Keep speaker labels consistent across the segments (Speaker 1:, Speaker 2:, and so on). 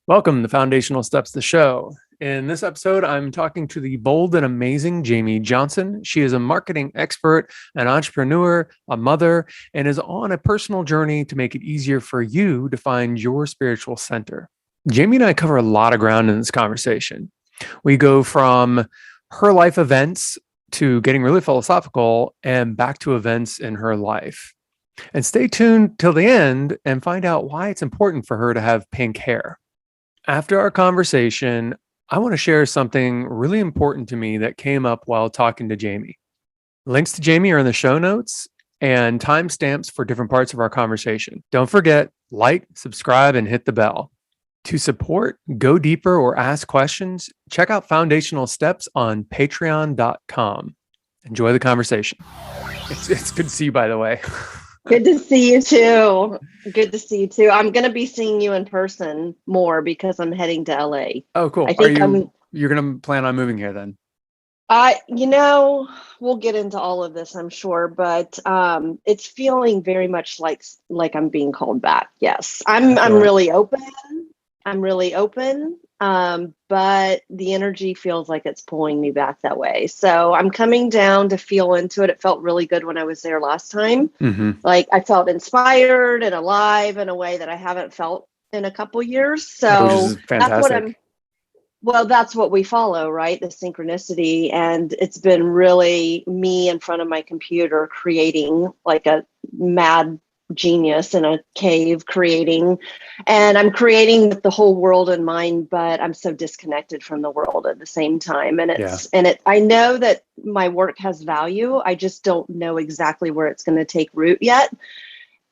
Speaker 1: Welcome to Foundational Steps, the show. In this episode, I'm talking to the bold and amazing Jayme Johnson. She is a marketing expert, an entrepreneur, a mother, and is on a personal journey to make it easier for you to find your spiritual center. Jayme and I cover a lot of ground in this conversation. We go from her life events to getting really philosophical and back to events in her life. And stay tuned till the end and find out why it's important for her to have pink hair. After our conversation, I want to share something really important to me that came up while talking to Jayme. Links to Jayme are in the show notes and timestamps for different parts of our conversation. Don't forget, like, subscribe, and hit the bell. To support, go deeper, or ask questions, check out Foundational Steps on patreon.com. Enjoy the conversation. It's good to see you, by the way.
Speaker 2: Good to see you too. Good to see you too. I'm going to be seeing you in person more because I'm heading to LA.
Speaker 1: Oh, cool.
Speaker 2: I think
Speaker 1: you're going to plan on moving here then?
Speaker 2: We'll get into all of this, I'm sure, but it's feeling very much like I'm being called back. Yes. I'm really open. But the energy feels like it's pulling me back that way. So I'm coming down to feel into it. It felt really good when I was there last time. Mm-hmm. Like I felt inspired and alive in a way that I haven't felt in a couple years. So that's what we follow, right? The synchronicity. And it's been really me in front of my computer creating like a mad genius in a cave and I'm creating with the whole world in mind, but I'm so disconnected from the world at the same time. And I know that my work has value. I just don't know exactly where it's going to take root yet.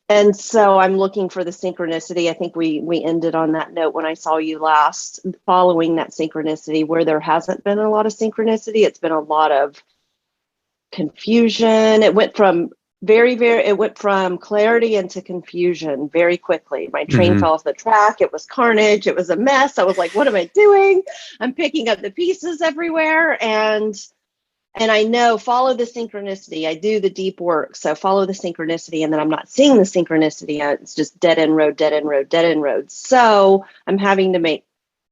Speaker 2: And so I'm looking for the synchronicity. I think we ended on that note when I saw you last, following that synchronicity where there hasn't been a lot of synchronicity. It's been a lot of confusion. It went from clarity into confusion very quickly. My train fell off the track. It was carnage. It was a mess. I was like, what am I doing? I'm picking up the pieces everywhere. And I know, follow the synchronicity. I do the deep work. So follow the synchronicity. And then I'm not seeing the synchronicity. It's just dead end road, dead end road, dead end road. So I'm having to make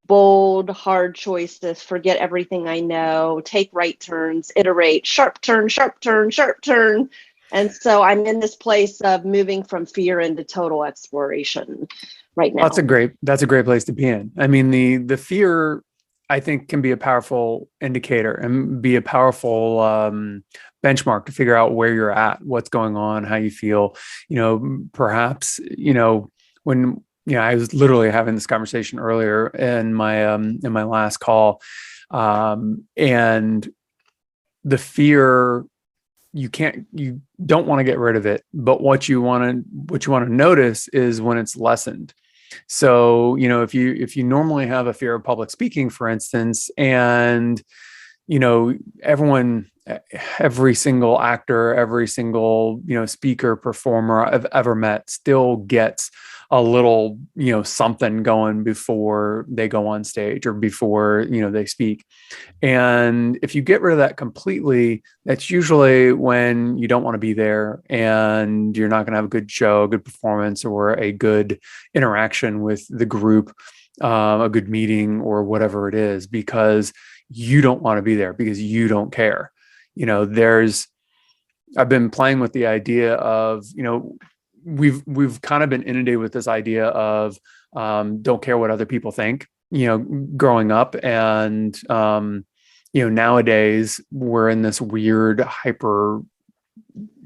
Speaker 2: bold, hard choices, forget everything I know, take right turns, iterate, sharp turn, sharp turn, sharp turn. And so I'm in this place of moving from fear into total exploration right now.
Speaker 1: That's a great place to be in. I mean, the fear, I think, can be a powerful indicator and be a powerful benchmark to figure out where you're at, what's going on, how you feel. Perhaps, when I was literally having this conversation earlier in my last call, and the fear. You don't want to get rid of it, but what you want to notice is when it's lessened. So, if you normally have a fear of public speaking, for instance, and, every single actor, every single, speaker, performer I've ever met still gets a little, something going before they go on stage or before, they speak. And if you get rid of that completely, that's usually when you don't want to be there and you're not going to have a good show, a good performance, or a good interaction with the group, a good meeting or whatever it is, because you don't want to be there because you don't care. I've been playing with the idea of, we've kind of been inundated with this idea of don't care what other people think, growing up. And, nowadays we're in this weird hyper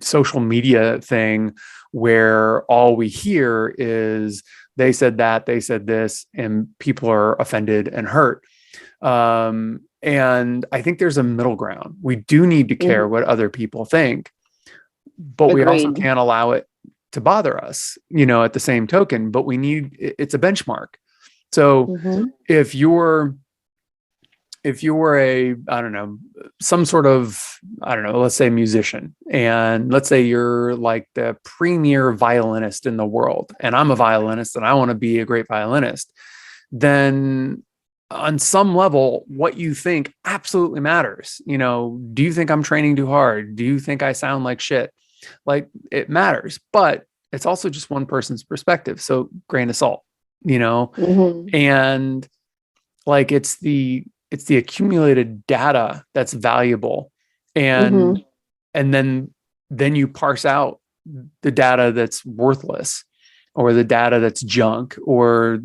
Speaker 1: social media thing where all we hear is they said that, they said this, and people are offended and hurt. And I think there's a middle ground. We do need to care what other people think, but
Speaker 2: Agreed.
Speaker 1: We also can't allow it to bother us, at the same token, but it's a benchmark. So if you're a, some sort of, let's say musician, and let's say you're like the premier violinist in the world, and I'm a violinist and I want to be a great violinist, then on some level, what you think absolutely matters. Do you think I'm training too hard? Do you think I sound like shit? like it matters, but it's also just one person's perspective. So grain of salt, and like it's the accumulated data that's valuable. And then you parse out the data that's worthless, or the data that's junk, or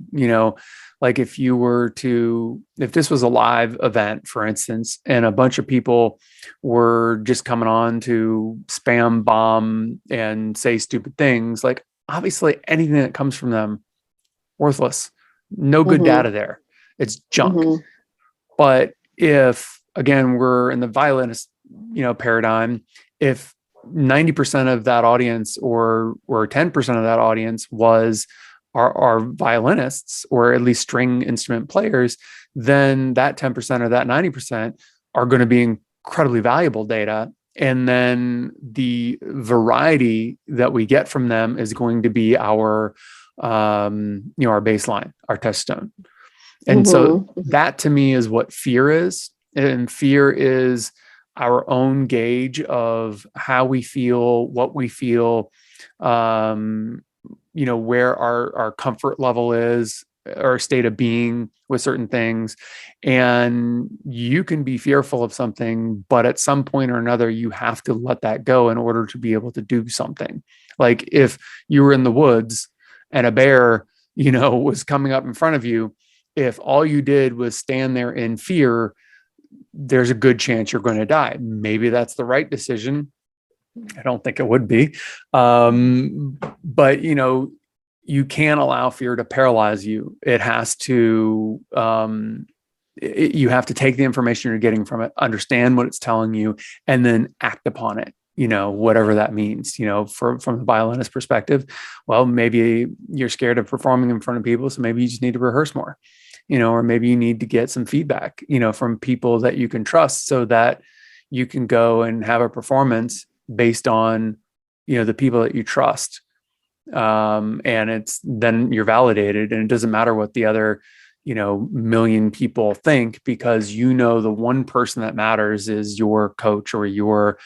Speaker 1: like if this was a live event, for instance, and a bunch of people were just coming on to spam bomb and say stupid things, like obviously anything that comes from them, worthless, no good data there, it's junk. But if, again, we're in the violinist paradigm, if 90% of that audience or 10% of that audience are violinists, or at least string instrument players, then that 10% or that 90% are going to be incredibly valuable data. And then the variety that we get from them is going to be our baseline, our touchstone. And so that to me is what fear is. And fear is our own gauge of how we feel, what we feel, where our comfort level is, our state of being with certain things. And you can be fearful of something, but at some point or another, you have to let that go in order to be able to do something. Like if you were in the woods and a bear, was coming up in front of you, if all you did was stand there in fear, there's a good chance you're going to die. Maybe that's the right decision. I don't think it would be. But, you can't allow fear to paralyze you. It has to, you have to take the information you're getting from it, understand what it's telling you, and then act upon it, whatever that means, from the violinist perspective. Well, maybe you're scared of performing in front of people, so maybe you just need to rehearse more. Or maybe you need to get some feedback, from people that you can trust, so that you can go and have a performance based on, the people that you trust. And then you're validated, and it doesn't matter what the other, million people think, because the one person that matters is your coach, or your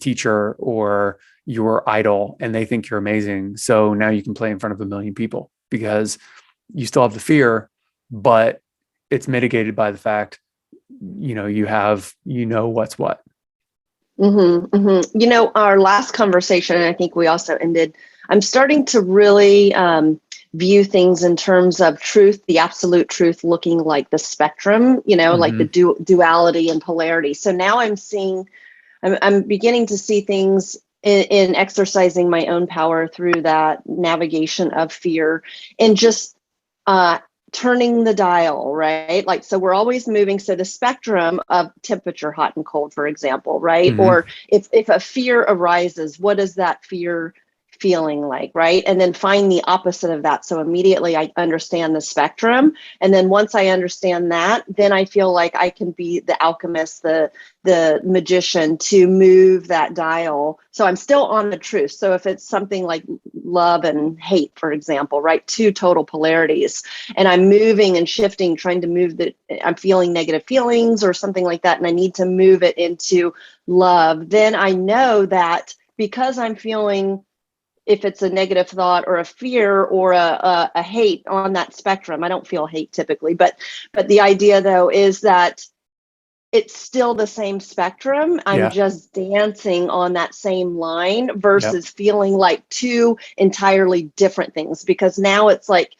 Speaker 1: teacher, or your idol, and they think you're amazing. So now you can play in front of a million people, because you still have the fear, but it's mitigated by the fact, you have, what's what.
Speaker 2: Our last conversation, and I think we also ended, I'm starting to really view things in terms of truth, the absolute truth, looking like the spectrum, like the duality and polarity. So now I'm beginning to see things in exercising my own power through that navigation of fear, and just turning the dial, right? Like, so we're always moving. So the spectrum of temperature, hot and cold, for example, right? Or if a fear arises, what is that fear feeling like, right? And then find the opposite of that. So immediately I understand the spectrum. And then once I understand that, then I feel like I can be the alchemist, the magician, to move that dial. So I'm still on the truth. So if it's something like love and hate, for example, right? Two total polarities. And I'm moving and shifting, trying to move I'm feeling negative feelings or something like that, and I need to move it into love. Then I know that because I'm feeling, if it's a negative thought or a fear or a hate on that spectrum, I don't feel hate typically, but the idea though is that it's still the same spectrum. I'm just dancing on that same line versus feeling like two entirely different things, because now it's like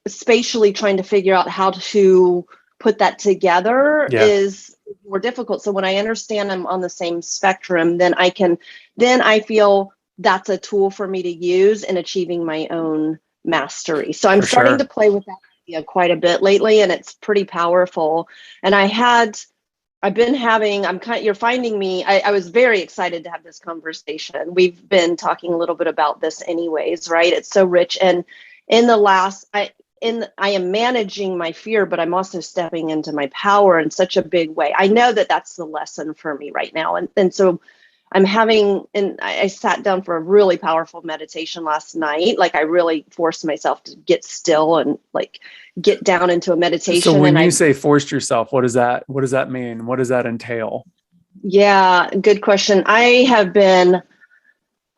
Speaker 2: spatially trying to figure out how to put that together is more difficult. So when I understand I'm on the same spectrum, then I feel that's a tool for me to use in achieving my own mastery. So I'm starting to play with that idea quite a bit lately, and it's pretty powerful. And you're finding me, I was very excited to have this conversation. We've been talking a little bit about this anyways, right? It's so rich. And I am managing my fear, but I'm also stepping into my power in such a big way. I know that that's the lesson for me right now. And so I sat down for a really powerful meditation last night. Like I really forced myself to get still and like get down into a meditation.
Speaker 1: So when you say forced yourself, what does that mean? What does that entail?
Speaker 2: Yeah, good question. I have been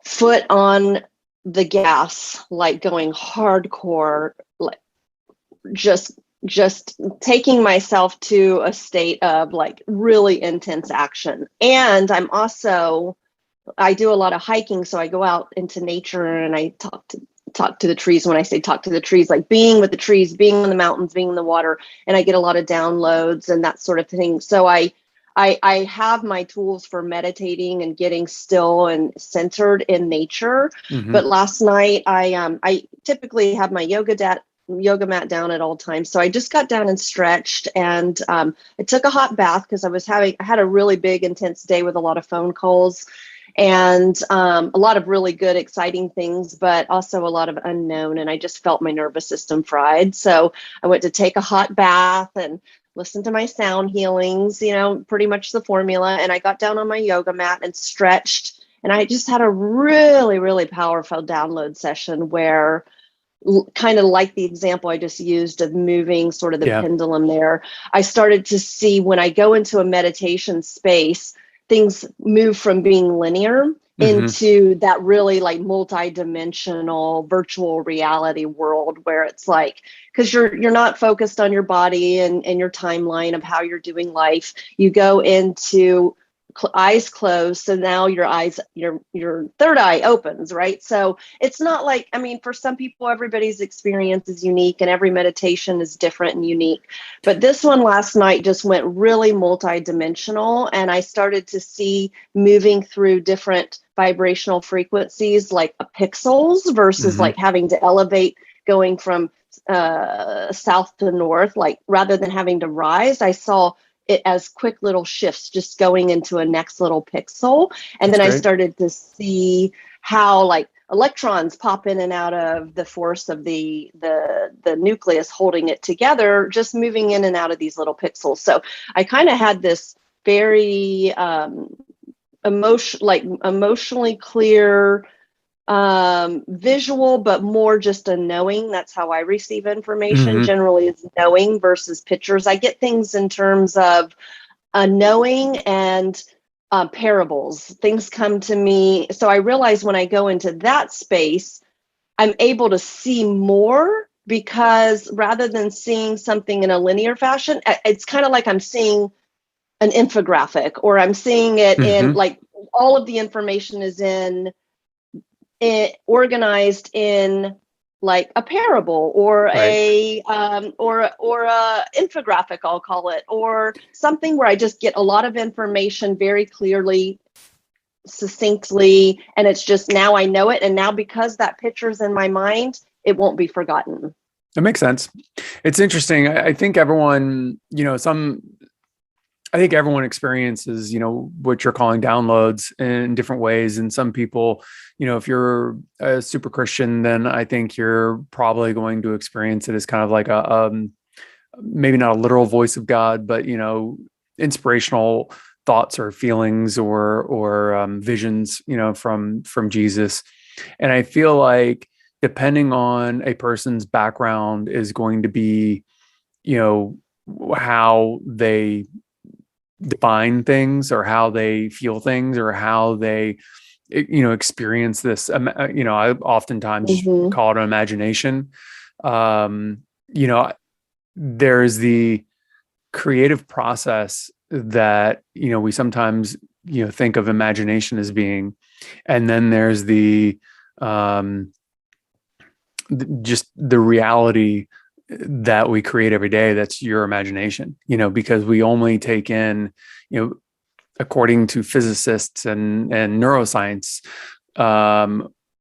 Speaker 2: foot on the gas, like going hardcore, like just taking myself to a state of like really intense action. And I do a lot of hiking, so I go out into nature and I talk to the trees. When I say talk to the trees, like being with the trees, being in the mountains, being in the water, and I get a lot of downloads and that sort of thing. So I have my tools for meditating and getting still and centered in nature.
Speaker 1: Mm-hmm.
Speaker 2: But last night I typically have my yoga mat down at all times. So I just got down and stretched, and I took a hot bath because I had a really big intense day with a lot of phone calls and a lot of really good, exciting things, but also a lot of unknown. And I just felt my nervous system fried. So I went to take a hot bath and listen to my sound healings, pretty much the formula. And I got down on my yoga mat and stretched. And I just had a really, really powerful download session where, kind of like the example I just used of moving sort of the
Speaker 1: Yeah.
Speaker 2: pendulum there, I started to see when I go into a meditation space, things move from being linear
Speaker 1: Mm-hmm.
Speaker 2: into that really like multi-dimensional virtual reality world where it's like, because you're not focused on your body and your timeline of how you're doing life. You go into eyes closed, so now your third eye opens, right? So it's not like, I mean, for some people everybody's experience is unique and every meditation is different and unique, but this one last night just went really multi-dimensional, and I started to see moving through different vibrational frequencies like pixels versus
Speaker 1: Mm-hmm.
Speaker 2: like having to elevate, going from south to north, like rather than having to rise, I saw it as quick little shifts, just going into a next little pixel. And
Speaker 1: That's
Speaker 2: then I
Speaker 1: great.
Speaker 2: started to see how like electrons pop in and out of the force of the nucleus holding it together, just moving in and out of these little pixels. So I kind of had this very emotionally clear visual, but more just a knowing. That's how I receive information
Speaker 1: Mm-hmm.
Speaker 2: generally, is knowing versus pictures. I get things in terms of a knowing and parables. Things come to me. So I realize when I go into that space, I'm able to see more, because rather than seeing something in a linear fashion, it's kind of like I'm seeing an infographic, or I'm seeing it in
Speaker 1: Mm-hmm.
Speaker 2: like all of the information is in it organized in like a parable or
Speaker 1: Right.
Speaker 2: or a infographic, I'll call it, or something where I just get a lot of information very clearly, succinctly, and it's just, now I know it, and now because that picture's in my mind, it won't be forgotten.
Speaker 1: That makes sense. It's interesting. I think everyone, I think everyone experiences, what you're calling downloads in different ways. And some people, if you're a super Christian, then I think you're probably going to experience it as kind of like maybe not a literal voice of God, but, inspirational thoughts or feelings or visions, from Jesus. And I feel like depending on a person's background is going to be, how they define things or how they feel things or how they experience this. I oftentimes
Speaker 2: Mm-hmm.
Speaker 1: call it an imagination. um there's the creative process that we sometimes think of imagination as being, and then there's um just the reality that we create every day. That's your imagination, because we only take in, according to physicists and neuroscience,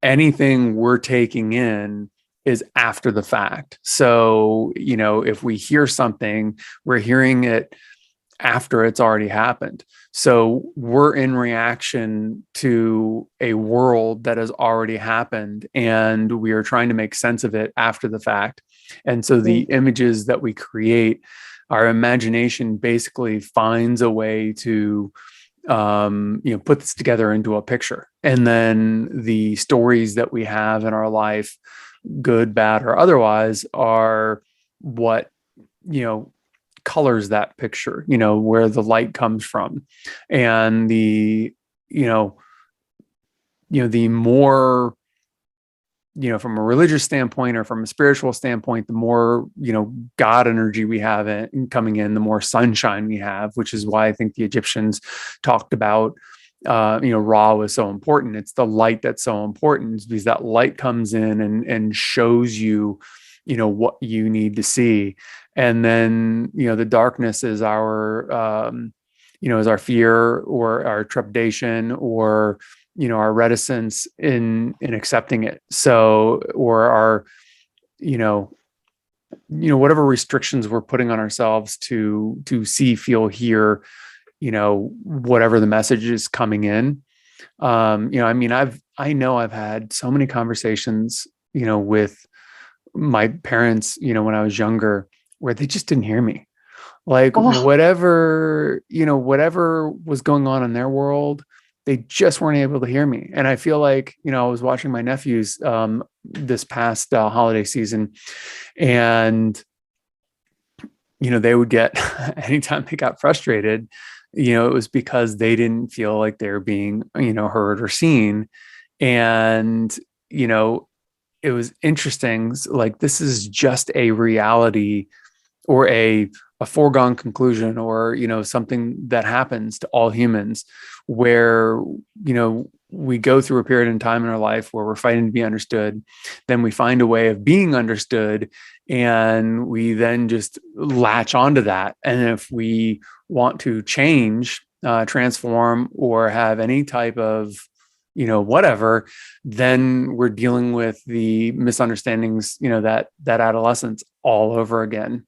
Speaker 1: anything we're taking in is after the fact. So, if we hear something, we're hearing it after it's already happened. So we're in reaction to a world that has already happened, and we are trying to make sense of it after the fact. And so the images that we create, our imagination basically finds a way to put this together into a picture. And then the stories that we have in our life, good, bad, or otherwise, are what, colors that picture, where the light comes from. And the more, from a religious standpoint or from a spiritual standpoint, the more, God energy we have coming in, the more sunshine we have, which is why I think the Egyptians talked about, Ra was so important. It's the light that's so important, because that light comes in and shows you, what you need to see. And then, the darkness is our, is our fear or our trepidation or, our reticence in accepting it. So, or our, whatever restrictions we're putting on ourselves to see, feel, hear, whatever the message is coming in. I know I've had so many conversations, with my parents, when I was younger, where they just didn't hear me. Like whatever was going on in their world, they just weren't able to hear me. And I feel like, I was watching my nephews this past holiday season, and, they would get, anytime they got frustrated, it was because they didn't feel like they were being, heard or seen. And, it was interesting. Like, this is just a reality or a foregone conclusion, or, something that happens to all humans, where, we go through a period in time in our life where we're fighting to be understood. Then we find a way of being understood, and we then just latch onto that. And if we want to change, transform, or have any type of, whatever, then we're dealing with the misunderstandings, that adolescence all over again.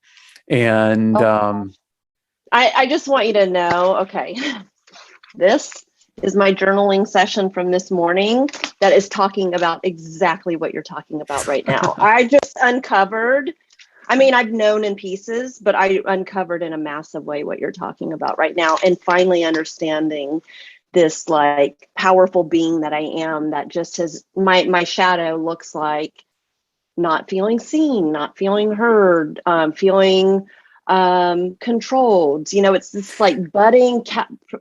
Speaker 1: And
Speaker 2: I just want you to know, okay, this is my journaling session from this morning that is talking about exactly what you're talking about right now. I just uncovered, I've known in pieces, but I uncovered in a massive way what you're talking about right now, and finally understanding this like powerful being that I am, that just has, my shadow looks like not feeling seen, not feeling heard, feeling controlled. It's this like budding,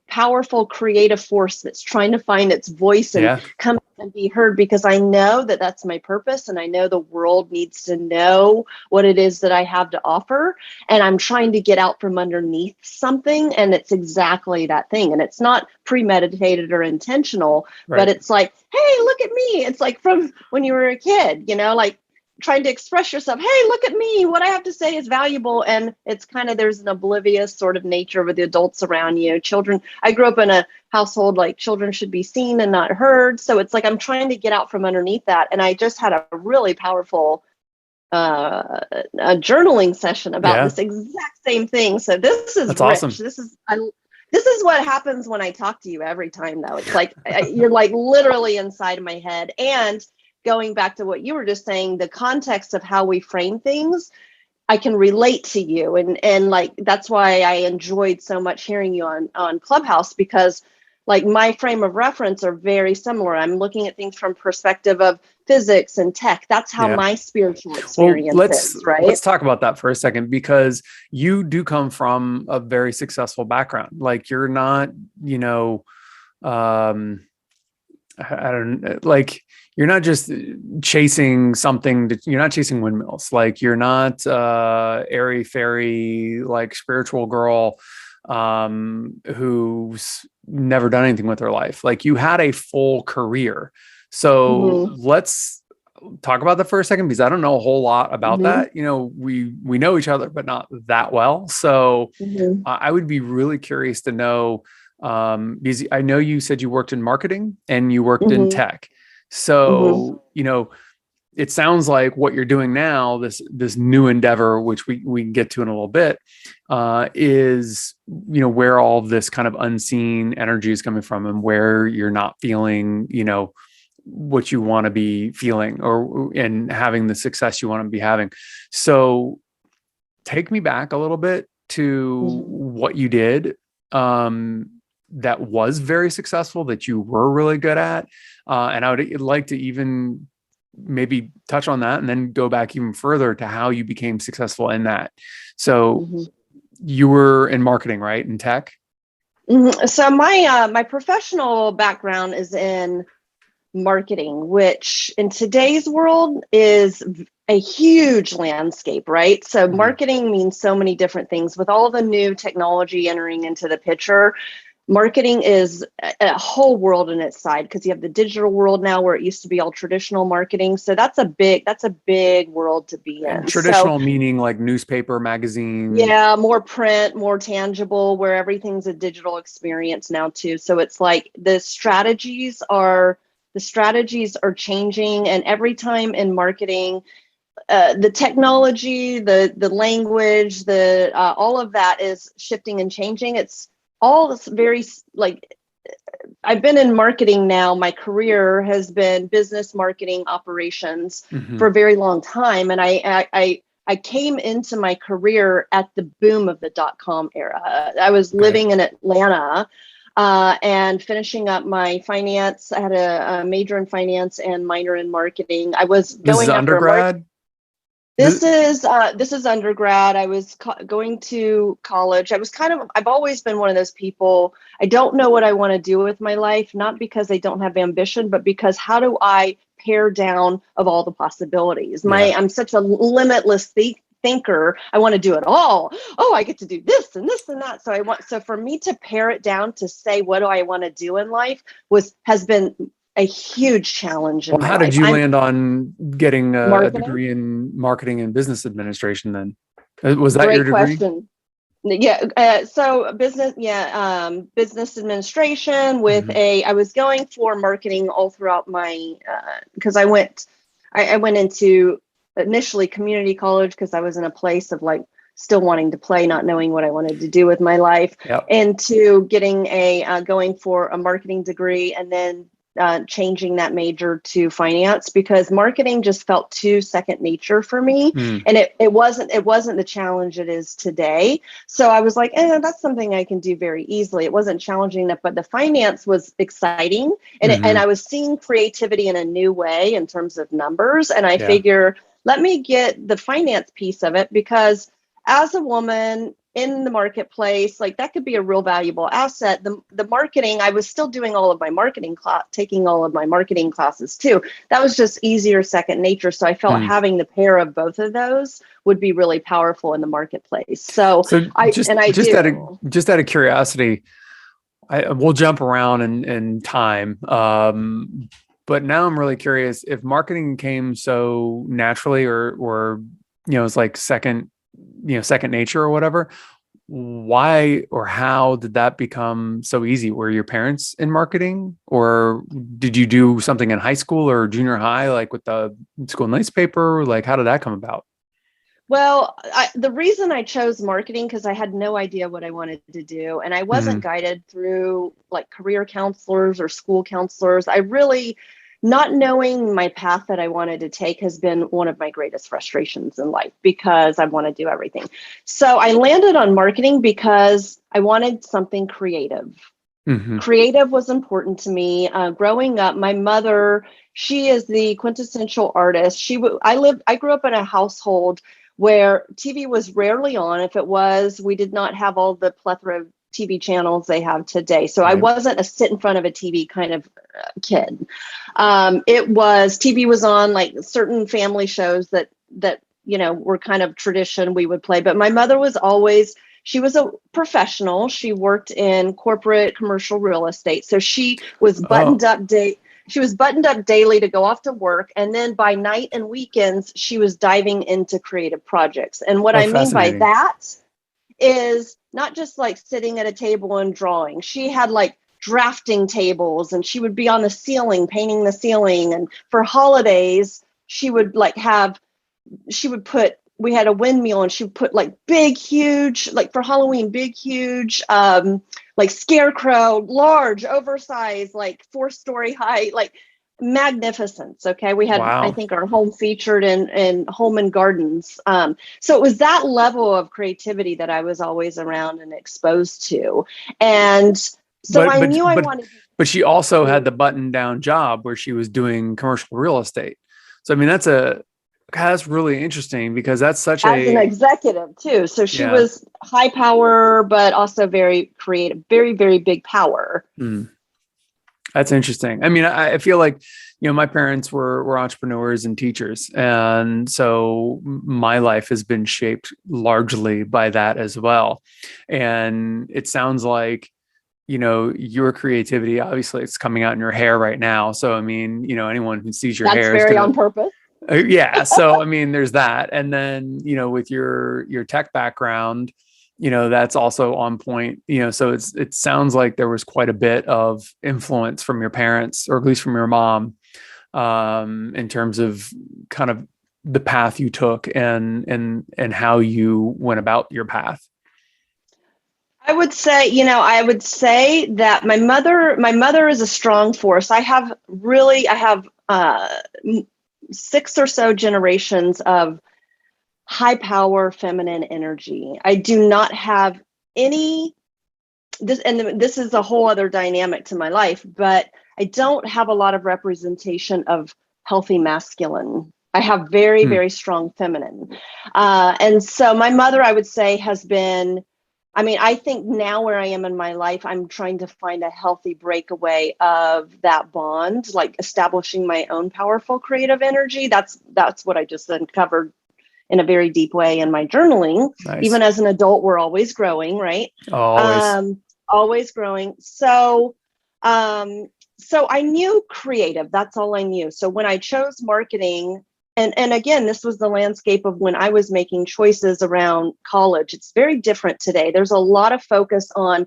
Speaker 2: powerful, creative force that's trying to find its voice and come and be heard, because I know that that's my purpose, and I know the world needs to know what it is that I have to offer. And I'm trying to get out from underneath something, and it's exactly that thing. And it's not premeditated or intentional, but it's like, hey, look at me. It's like from when you were a kid, like trying to express yourself. Hey, look at me. What I have to say is valuable. And it's kind of, there's an oblivious sort of nature with the adults around you. Children, I grew up in a household like children should be seen and not heard. So it's like, I'm trying to get out from underneath that. And I just had a really powerful a journaling session about this exact same thing. So this is
Speaker 1: That's
Speaker 2: rich.
Speaker 1: awesome.
Speaker 2: This is what happens when I talk to you every time, though. It's like, you're like literally inside of my head. And going back to what you were just saying, the context of how we frame things, I can relate to you. And like, that's why I enjoyed so much hearing you on Clubhouse, because like my frame of reference are very similar. I'm looking at things from perspective of physics and tech. That's how my spiritual experience is, right?
Speaker 1: Let's talk about that for a second, because you do come from a very successful background. Like, you're not, I don't like, you're not just chasing something you're not chasing windmills. Like, you're not airy fairy, like spiritual girl who's never done anything with her life. Like, you had a full career. So let's talk about that for a second, because I don't know a whole lot about that. We know each other, but not that well. So I would be really curious to know, because I know you said you worked in marketing and you worked in tech. So, it sounds like what you're doing now, this new endeavor, which we can get to in a little bit, is, where all of this kind of unseen energy is coming from, and where you're not feeling, what you want to be feeling, and having the success you want to be having. So take me back a little bit to what you did, that was very successful, that you were really good at. And I would like to even maybe touch on that, and then go back even further to how you became successful in that. So you were in marketing, right? In tech?
Speaker 2: So my professional background is in marketing, which in today's world is a huge landscape, right? So marketing means so many different things. With all the new technology entering into the picture, marketing is a whole world in its side, because you have the digital world now where it used to be all traditional marketing. So that's a big world to be in.
Speaker 1: Traditional meaning like newspaper, magazine.
Speaker 2: Yeah, more print, more tangible, where everything's a digital experience now too. So it's like the strategies are changing, and every time in marketing, the technology, the language, the all of that is shifting and changing. It's all very like, I've been in marketing now. My career has been business marketing operations for a very long time, and I came into my career at the boom of the .com era. I was living in Atlanta and finishing up my finance. I had a major in finance and minor in marketing. I was going
Speaker 1: This is undergrad?
Speaker 2: This is undergrad. I was going to college. I've always been one of those people. I don't know what I want to do with my life, not because I don't have ambition, but because how do I pare down of all the possibilities? I'm such a limitless thinker. I want to do it all. Oh, I get to do this and this and that. So for me to pare it down to say, what do I want to do in life has been a huge challenge in my life.
Speaker 1: How did you land on getting a degree in marketing and business administration then? Was that your degree?
Speaker 2: Great question. Yeah. So business administration with I was going for marketing all throughout my, because I went into initially community college because I was in a place of like still wanting to play, not knowing what I wanted to do with my life, into getting going for a marketing degree, and then changing that major to finance, because marketing just felt too second nature for me. And it wasn't the challenge it is today. So I was like, that's something I can do very easily. It wasn't challenging enough, but the finance was exciting. And I was seeing creativity in a new way in terms of numbers. And I figure, let me get the finance piece of it, because as a woman in the marketplace, like that could be a real valuable asset. The marketing, I was still doing all of my marketing taking all of my marketing classes too. That was just easier second nature. So I felt having the pair of both of those would be really powerful in the marketplace. Just
Speaker 1: out of curiosity, we'll jump around in time. But now I'm really curious if marketing came so naturally or it's like second nature or whatever. Why or how did that become so easy? Were your parents in marketing, or did you do something in high school or junior high, like with the school newspaper? Like, how did that come about?
Speaker 2: Well, the reason I chose marketing, because I had no idea what I wanted to do, and I wasn't guided through like career counselors or school counselors. Not knowing my path that I wanted to take has been one of my greatest frustrations in life, because I want to do everything. So I landed on marketing because I wanted something creative. Creative was important to me. Growing up, my mother, she is the quintessential artist. I grew up in a household where TV was rarely on. If it was, we did not have all the plethora of TV channels they have today. So I wasn't a sit in front of a TV kind of kid. TV was on like certain family shows that were kind of tradition we would play. But my mother she was a professional. She worked in corporate commercial real estate. So she was buttoned up daily to go off to work. And then by night and weekends, she was diving into creative projects. And what I mean by that is not just like sitting at a table and drawing. She had like drafting tables, and she would be on the ceiling, painting the ceiling. And for holidays, we had a windmill, and she would put like big, huge, like for Halloween, big, huge, like scarecrow, large, oversized, like 4-story high, like magnificence. Okay. We had, I think, our home featured in Home and Gardens. So it was that level of creativity that I was always around and exposed to. And so I knew I wanted.
Speaker 1: But she also had the button down job where she was doing commercial real estate. So, I mean, that's That's really interesting because that's such
Speaker 2: as an
Speaker 1: a,
Speaker 2: executive too. So she
Speaker 1: yeah.
Speaker 2: was high power, but also very creative, very, very big power.
Speaker 1: Mm. That's interesting. I mean, I feel like, my parents were entrepreneurs and teachers. And so my life has been shaped largely by that as well. And it sounds like, your creativity, obviously it's coming out in your hair right now. So, I mean, anyone who sees your
Speaker 2: That's
Speaker 1: hair is
Speaker 2: very
Speaker 1: going
Speaker 2: on
Speaker 1: to,
Speaker 2: purpose.
Speaker 1: yeah. So, I mean, there's that. And then, with your tech background, that's also on point, so it sounds like there was quite a bit of influence from your parents, or at least from your mom, in terms of kind of the path you took and how you went about your path.
Speaker 2: I would say that my mother is a strong force. I have 6 or so generations of high power feminine energy. I do not have any this, and this is a whole other dynamic to my life, but I don't have a lot of representation of healthy masculine. I have very, very strong feminine. And so my mother, I would say, has been, I think now where I am in my life, I'm trying to find a healthy breakaway of that bond, like establishing my own powerful creative energy. That's what I just uncovered in a very deep way in my journaling.
Speaker 1: Nice.
Speaker 2: Even as an adult, we're always growing, right?
Speaker 1: Always.
Speaker 2: Always growing. So I knew creative. That's all I knew. So when I chose marketing, and again, this was the landscape of when I was making choices around college. It's very different today. There's a lot of focus on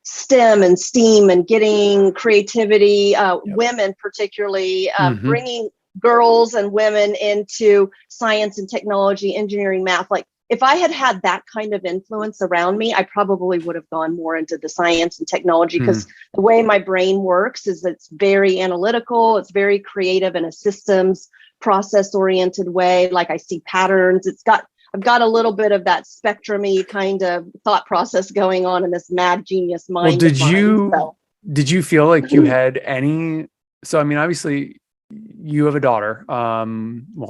Speaker 2: STEM and STEAM and getting creativity, women particularly, bringing girls and women into science and technology, engineering, math. Like if I had had that kind of influence around me, I probably would have gone more into the science and technology, because the way my brain works is it's very analytical. It's very creative in a systems process oriented way. Like I see patterns. I've got a little bit of that spectrum-y kind of thought process going on in this mad genius mind.
Speaker 1: Well, did you feel like you had any, so I mean, obviously you have a daughter, well,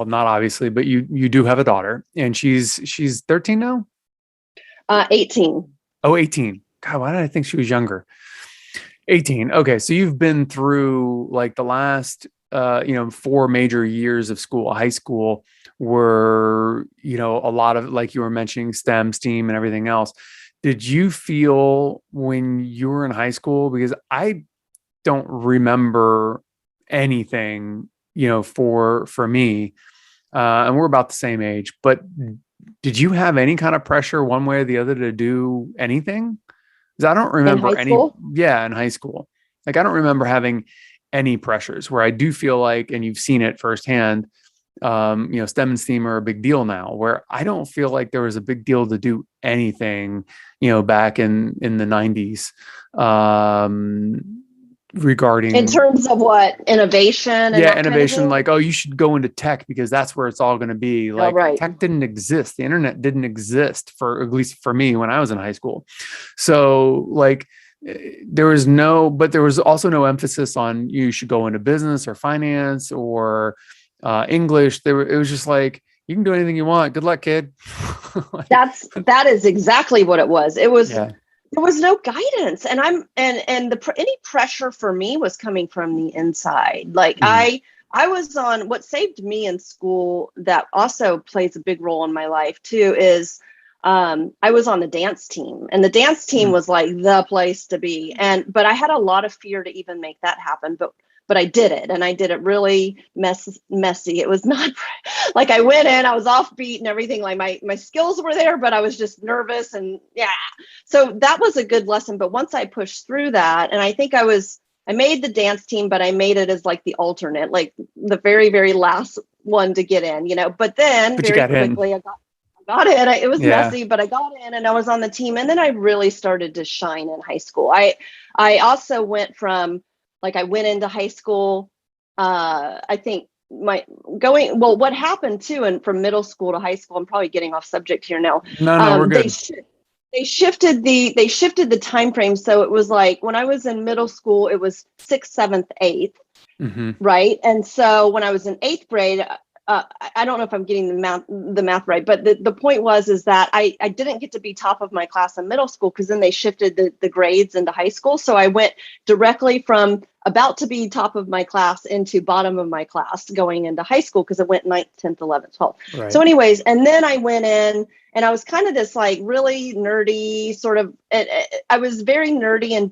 Speaker 1: not obviously, but you do have a daughter, and she's 13 now?
Speaker 2: 18.
Speaker 1: Oh, 18. God, why did I think she was younger? 18. Okay. So you've been through like the last, 4 major years of school. High school were, a lot of, like you were mentioning, STEM, STEAM, and everything else. Did you feel when you were in high school, because I don't remember anything, for me, and we're about the same age, but did you have any kind of pressure one way or the other to do anything? Because I don't remember any. Yeah, in high school. Like I don't remember having any pressures, where I do feel like, and you've seen it firsthand, STEM and STEAM are a big deal now, where I don't feel like there was a big deal to do anything, back in the 90s, regarding,
Speaker 2: in terms of what, innovation and
Speaker 1: innovation,
Speaker 2: kind of
Speaker 1: like, oh, you should go into tech because that's where it's all going to be. Like,
Speaker 2: right.
Speaker 1: Tech didn't exist. The internet didn't exist, for at least for me, when I was in high school. So like there was also no emphasis on you should go into business or finance or English. It was just like, you can do anything you want. Good luck, kid. Like,
Speaker 2: that is exactly what it was. It was, there was no guidance, and any pressure for me was coming from the inside. Like I was on, what saved me in school that also plays a big role in my life too is I was on the dance team, and the dance team was like the place to be. But I had a lot of fear to even make that happen. But I did it, and I did it really messy. It was not like I went in, I was offbeat and everything. Like my skills were there, but I was just nervous, and so that was a good lesson. But once I pushed through that, and I think I made the dance team, but I made it as like the alternate, like the very, very last one to get in, But then very quickly I got in. It was messy, but I got in and I was on the team. And then I really started to shine in high school. I also went from, like, I went into high school. I think what happened too, and from middle school to high school, I'm probably getting off subject here now.
Speaker 1: No, we're good.
Speaker 2: They shifted the time frame. So it was like when I was in middle school, it was 6th, 7th, 8th, right? And so when I was in 8th grade, I don't know if I'm getting the math right, but the point is that I didn't get to be top of my class in middle school, because then they shifted the grades into high school. So I went directly from about to be top of my class into bottom of my class going into high school, because it went 9th, 10th, 11th, 12th.
Speaker 1: Right.
Speaker 2: So anyways, and then I went in and I was kind of this like really nerdy sort of, I was very nerdy and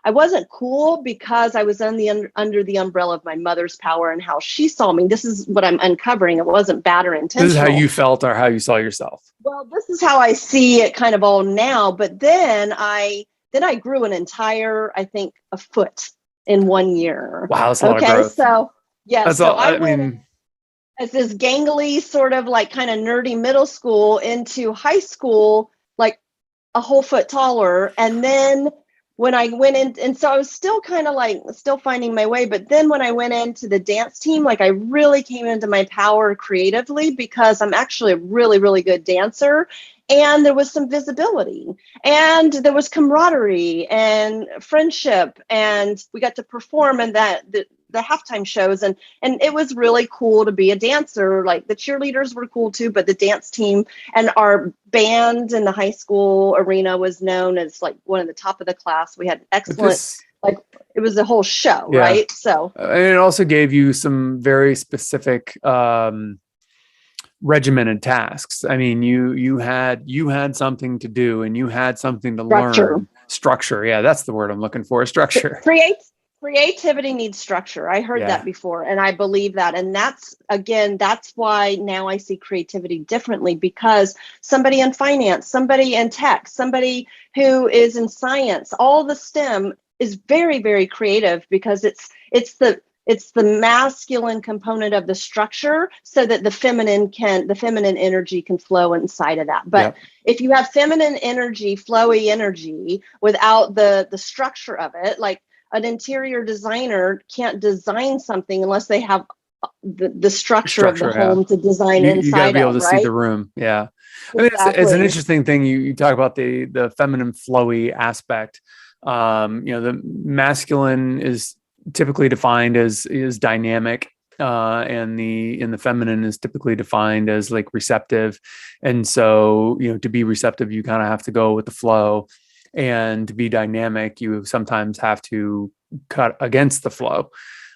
Speaker 2: I wasn't cool because I was under the umbrella of my mother's power and how she saw me. This is what I'm uncovering. It wasn't bad or intentional.
Speaker 1: This is how you felt or how you saw yourself.
Speaker 2: Well, this is how I see it kind of all now. But then I grew an entire, I think, a foot in 1 year.
Speaker 1: Wow, that's a lot of growth.
Speaker 2: So yeah,
Speaker 1: that's
Speaker 2: so
Speaker 1: all,
Speaker 2: I went as this gangly sort of like kind of nerdy middle school into high school, like a whole foot taller. And then when I went in, and so I was still kind of like still finding my way. But then when I went into the dance team, like I really came into my power creatively, because I'm actually a really, really good dancer. And there was some visibility, and there was camaraderie and friendship, and we got to perform in the halftime shows, and it was really cool to be a dancer. Like the cheerleaders were cool too, but the dance team and our band in the high school arena was known as like one of the top of the class. We had excellent, like it was a whole show, yeah. Right? So
Speaker 1: and it also gave you some very specific regimented tasks. I mean, you had something to do, and you had something to learn. Structure. Yeah, that's the word I'm looking for. Structure.
Speaker 2: Creativity needs structure. I heard that before, and I believe that. And that's why now I see creativity differently, because somebody in finance, somebody in tech, somebody who is in science, all the STEM is very, very creative, because it's the masculine component of the structure, so that the feminine energy can flow inside of that. But if you have feminine energy, flowy energy, without the structure of it, like an interior designer can't design something unless they have the structure of the home to design inside. You got to
Speaker 1: be able to see the room. Yeah. I mean, it's an interesting thing. You talk about the feminine flowy aspect. The masculine is typically defined as dynamic, and the feminine is typically defined as like receptive. And so, to be receptive, you kind of have to go with the flow, and to be dynamic, you sometimes have to cut against the flow.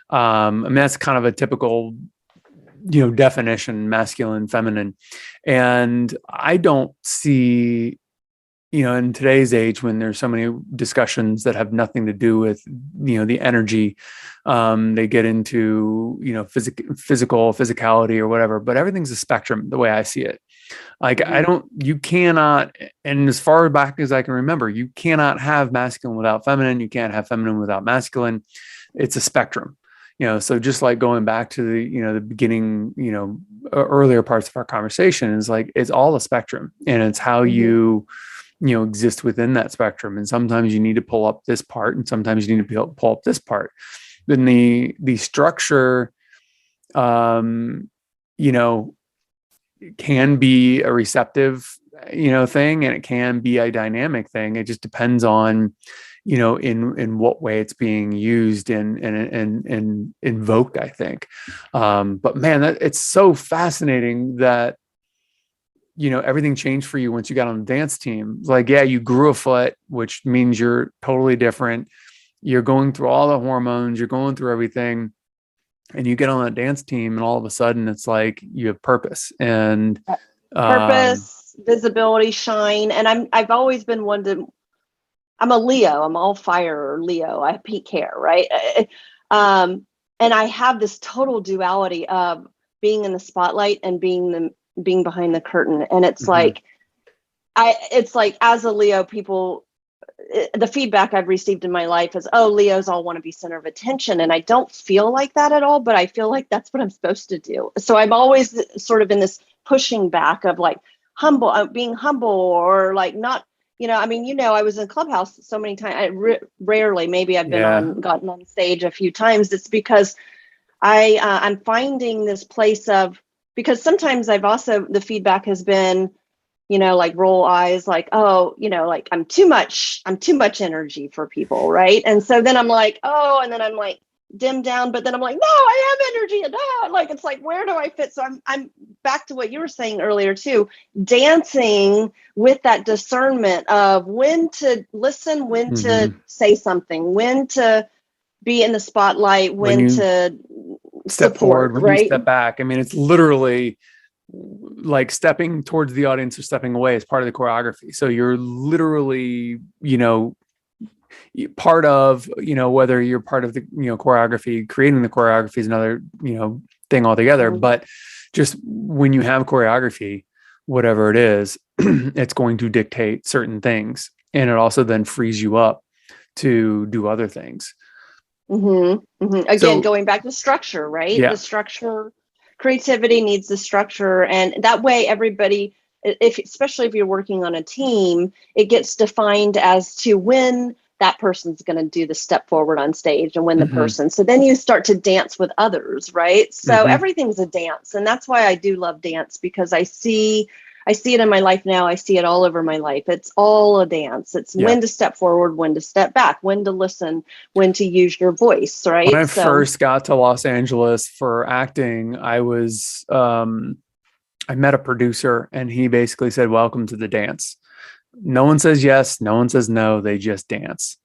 Speaker 1: And that's kind of a typical, definition, masculine, feminine. And I don't see, in today's age, when there's so many discussions that have nothing to do with, the energy, they get into, physicality or whatever, but everything's a spectrum the way I see it. Like, you cannot, and as far back as I can remember, you cannot have masculine without feminine. You can't have feminine without masculine. It's a spectrum, so just like going back to the beginning, earlier parts of our conversation, is like, it's all a spectrum, and it's how you exist within that spectrum. And sometimes you need to pull up this part, and sometimes you need to pull up this part. Then the structure, can be a receptive, thing, and it can be a dynamic thing. It just depends on, in what way it's being used and invoked, I think. But man, it's so fascinating that, everything changed for you once you got on the dance team. Like, yeah, you grew a foot, which means you're totally different. You're going through all the hormones, you're going through everything, and you get on that dance team, and all of a sudden it's like you have purpose and
Speaker 2: visibility, shine. And I've always been I'm a Leo. I'm all fire Leo. I have peak hair, right? And I have this total duality of being in the spotlight and being behind the curtain. And it's like, as a Leo, people, the feedback I've received in my life is, oh, Leos all want to be center of attention. And I don't feel like that at all, but I feel like that's what I'm supposed to do. So I'm always sort of in this pushing back of like being humble, or like not, I was in Clubhouse so many times. Rarely, maybe I've been gotten on stage a few times. It's because I'm finding this place of, because sometimes the feedback has been, like roll eyes, like, oh, like I'm too much energy for people. Right. And so then I'm like, oh, and then I'm like, dim down, but then I'm like, no, I have energy. And like, it's like, where do I fit? So I'm back to what you were saying earlier too, dancing with that discernment of when to listen, when to say something, when to be in the spotlight,
Speaker 1: When
Speaker 2: when
Speaker 1: you
Speaker 2: to
Speaker 1: step
Speaker 2: support,
Speaker 1: forward, when you
Speaker 2: right?
Speaker 1: step back. I mean, it's literally like stepping towards the audience or stepping away as part of the choreography. So you're literally, part of, whether you're part of the, choreography, creating the choreography is another, thing altogether.
Speaker 2: Mm-hmm.
Speaker 1: But just when you have choreography, whatever it is, it's going to dictate certain things. And it also then frees you up to do other things.
Speaker 2: Mm-hmm. Mm-hmm. Again, going back to structure, right?
Speaker 1: Yeah.
Speaker 2: The structure, creativity needs the structure. And that way, everybody, especially if you're working on a team, it gets defined as to when that person's going to do the step forward on stage and when the person. So then you start to dance with others, right? So everything's a dance. And that's why I do love dance, because I see it in my life now. I see it all over my life. It's all a dance. It's when to step forward, when to step back, when to listen, when to use your voice, right?
Speaker 1: When I first got to Los Angeles for acting, I met a producer and he basically said, "Welcome to the dance. No one says yes, no one says no, they just dance."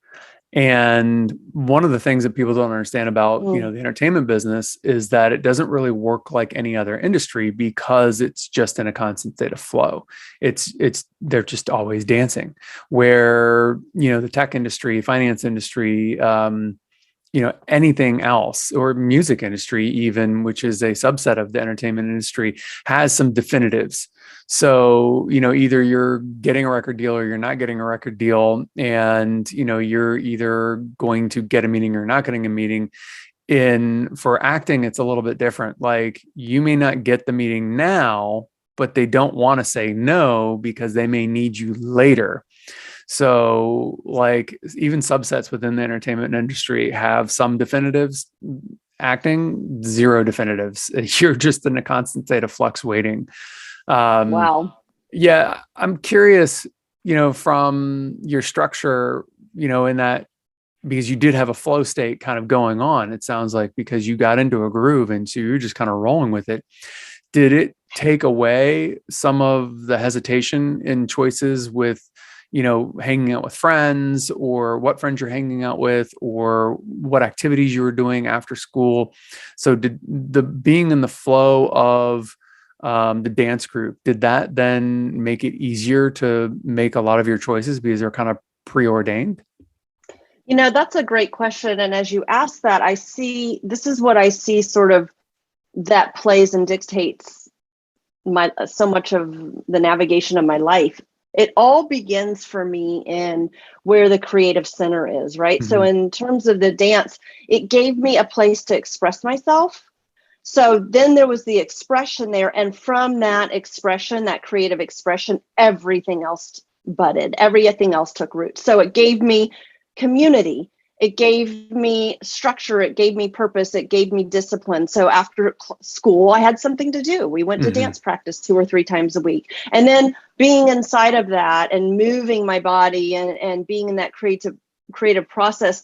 Speaker 1: And one of the things that people don't understand about, the entertainment business is that it doesn't really work like any other industry, because it's just in a constant state of flow. They're just always dancing. Where, the tech industry, finance industry, anything else, or music industry even, which is a subset of the entertainment industry, has some definitives. So, either you're getting a record deal or you're not getting a record deal. And, you're either going to get a meeting or not getting a meeting. For acting, it's a little bit different. Like, you may not get the meeting now, but they don't want to say no because they may need you later. So, like, even subsets within the entertainment industry have some definitives. Acting, zero definitives. You're just in a constant state of flux waiting.
Speaker 2: Wow.
Speaker 1: Yeah, I'm curious, from your structure, in that, because you did have a flow state kind of going on, it sounds like, because you got into a groove and so you're just kind of rolling with it. Did it take away some of the hesitation in choices with, hanging out with friends, or what friends you're hanging out with, or what activities you were doing after school? So did the being in the flow of the dance group, did that then make it easier to make a lot of your choices because they're kind of preordained?
Speaker 2: That's a great question. And as you ask that, this is what I see sort of that plays and dictates so much of the navigation of my life. It all begins for me in where the creative center is, right? So in terms of the dance, it gave me a place to express myself. So then there was the expression there. And from that expression, that creative expression, everything else budded, everything else took root. So it gave me community. It gave me structure. It gave me purpose. It gave me discipline. So after school, I had something to do. We went to dance practice 2 or 3 times a week. And then being inside of that and moving my body and being in that creative process,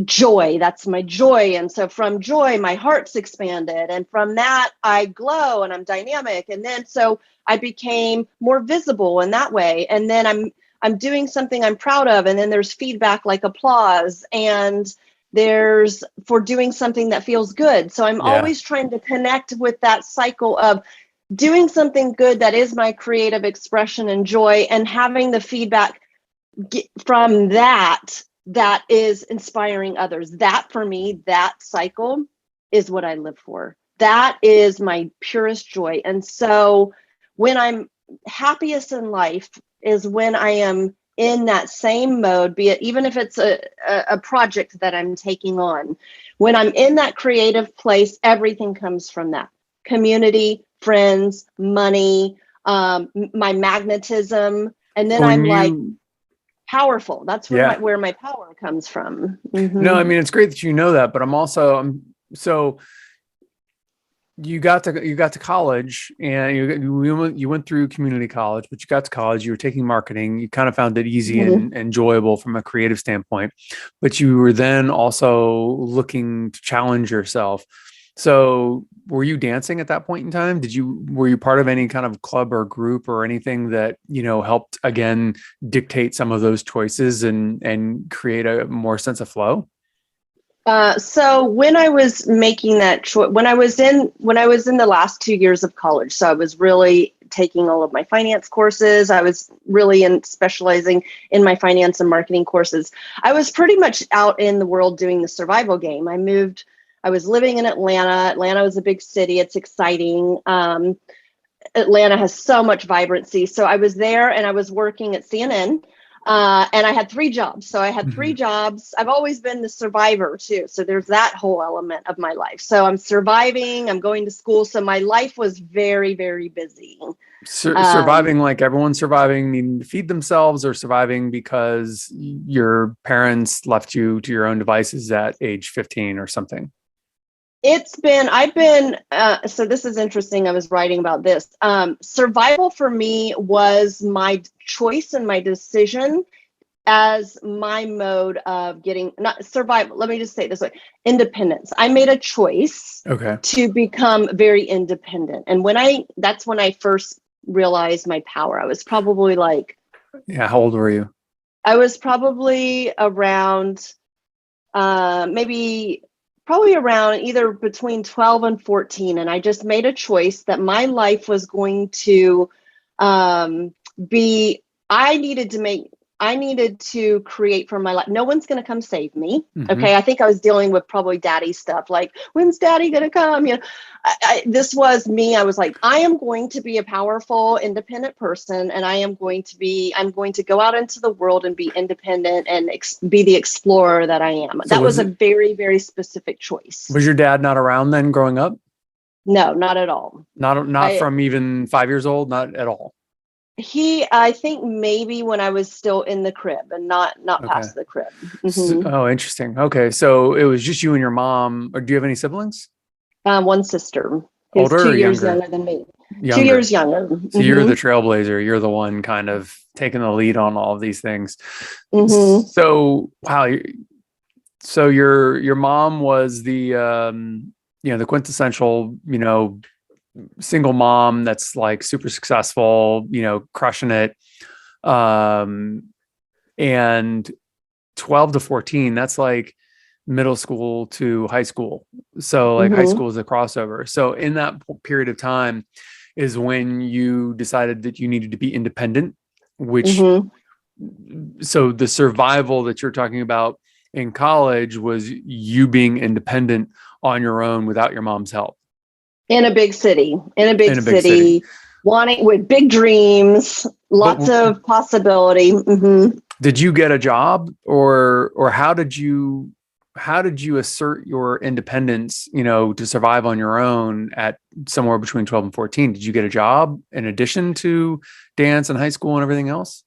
Speaker 2: joy, that's my joy. And so from joy, my heart's expanded. And from that, I glow and I'm dynamic. And then so I became more visible in that way. And then I'm doing something I'm proud of. And then there's feedback like applause, and there's for doing something that feels good. So I'm always trying to connect with that cycle of doing something good that is my creative expression and joy, and having the feedback from that is inspiring others. That for me, that cycle is what I live for. That is my purest joy. And so when I'm happiest in life is when I am in that same mode, be it even if it's a project that I'm taking on. When I'm in that creative place, everything comes from that. Community, friends, money, my magnetism. And then I'm like powerful. That's where my power comes from.
Speaker 1: No, I mean, it's great that you know that, but so you got to college, and you went through community college, but you got to college, you were taking marketing, you kind of found it easy
Speaker 2: Mhm.
Speaker 1: and enjoyable from a creative standpoint, but you were then also looking to challenge yourself. So were you dancing at that point in time? Were you part of any kind of club or group or anything that, helped again dictate some of those choices and create a more sense of flow?
Speaker 2: So when I was making that choice, when I was in the last 2 years of college, so I was really taking all of my finance courses. I was really in specializing in my finance and marketing courses. I was pretty much out in the world doing the survival game. I was living in Atlanta. Atlanta was a big city. It's exciting. Atlanta has so much vibrancy. So I was there and I was working at CNN. And I had 3 jobs. So I had three
Speaker 1: Mhm.
Speaker 2: jobs. I've always been the survivor too. So there's that whole element of my life. So I'm surviving, I'm going to school. So my life was very, very busy. Um,
Speaker 1: Surviving like everyone's surviving, needing to feed themselves, or surviving because your parents left you to your own devices at age 15 or something.
Speaker 2: so this is interesting. I was writing about this. Survival for me was my choice and my decision as my mode of getting, not survival. Let me just say it this way: independence. I made a choice
Speaker 1: Okay.
Speaker 2: to become very independent. And that's when I first realized my power.
Speaker 1: Yeah. How old were you?
Speaker 2: I was probably around, maybe probably around either between 12 and 14. And I just made a choice that my life was going to um, be, I needed to make, I needed to create for my life. No one's going to come save me.
Speaker 1: Hmm.
Speaker 2: Okay. I think I was dealing with probably daddy stuff. Like, when's daddy going to come? This was me. I was like, I am going to be a powerful, independent person, and I'm going to go out into the world and be independent and be the explorer that I am.
Speaker 1: So
Speaker 2: That was a very, very specific choice.
Speaker 1: was your dad not around then growing up?
Speaker 2: No, not at all.
Speaker 1: Not
Speaker 2: I,
Speaker 1: from even 5 years old, not at all.
Speaker 2: I think maybe when I was still in the crib and not
Speaker 1: Okay.
Speaker 2: past the crib.
Speaker 1: So,
Speaker 2: Hmm.
Speaker 1: oh, interesting. Okay. So it was just you and your mom, or do you have any siblings?
Speaker 2: One sister who's
Speaker 1: Older
Speaker 2: two
Speaker 1: or
Speaker 2: years
Speaker 1: younger?
Speaker 2: younger than me. Two
Speaker 1: Younger.
Speaker 2: years younger.
Speaker 1: So you're
Speaker 2: Hmm.
Speaker 1: the trailblazer. You're the one kind of taking the lead on all of these things.
Speaker 2: Hmm.
Speaker 1: So wow. So your mom was the quintessential, single mom that's like super successful, crushing it. Um, and 12 to 14, that's like middle school to high school. So like high
Speaker 2: Hmm.
Speaker 1: school is a crossover. So in that period of time is when you decided that you needed to be independent, which
Speaker 2: Hmm.
Speaker 1: so the survival that you're talking about in college was you being independent on your own without your mom's help
Speaker 2: In a big
Speaker 1: in a big city.
Speaker 2: city, wanting with big dreams,
Speaker 1: But
Speaker 2: lots of possibility. Hmm.
Speaker 1: did you get a job, or how did you assert your independence, to survive on your own at somewhere between 12 and 14? Did you get a job in addition to dance and high school and everything else?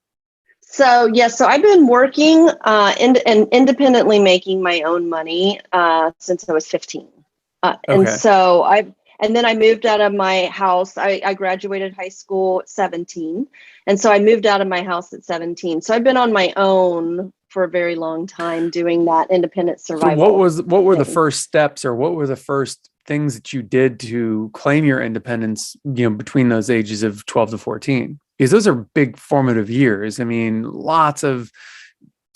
Speaker 2: So yes, so I've been working and independently making my own money since I was 15. And
Speaker 1: Okay.
Speaker 2: so and then I moved out of my house. I graduated high school at 17. And so I moved out of my house at 17. So I've been on my own for a very long time doing that independent
Speaker 1: So what
Speaker 2: survival
Speaker 1: was what were the
Speaker 2: thing.
Speaker 1: first steps, or what were the first things that you did to claim your independence, between those ages of 12 to 14? Because those are big formative years. I mean, lots of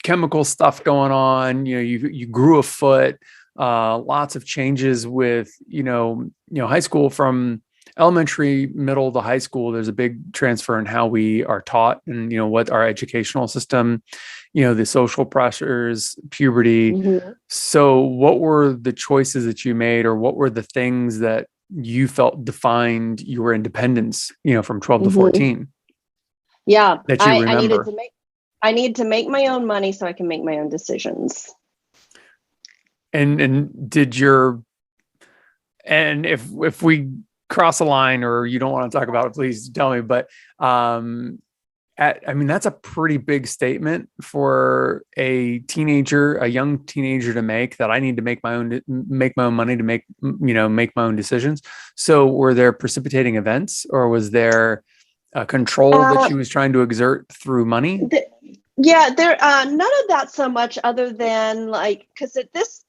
Speaker 1: chemical stuff going on. You grew a foot, lots of changes with, high school from elementary, middle to high school. There's a big transfer in how we are taught and, what our educational system, the social pressures, puberty.
Speaker 2: Mhm.
Speaker 1: So what were the choices that you made, or what were the things that you felt defined your independence, from 12 to
Speaker 2: Mhm.
Speaker 1: 14
Speaker 2: Yeah,
Speaker 1: that you
Speaker 2: I
Speaker 1: remember?
Speaker 2: need to make my own money so I can make my own decisions.
Speaker 1: And did your and if we cross a line, or you don't want to talk about it, please tell me. But I mean, that's a pretty big statement for a teenager, a young teenager to make, that I need to make my own money to make my own decisions. So were there precipitating events, or was there a control that
Speaker 2: Uh,
Speaker 1: she was trying to exert through money?
Speaker 2: yeah, there none of that so much, other than like, because at this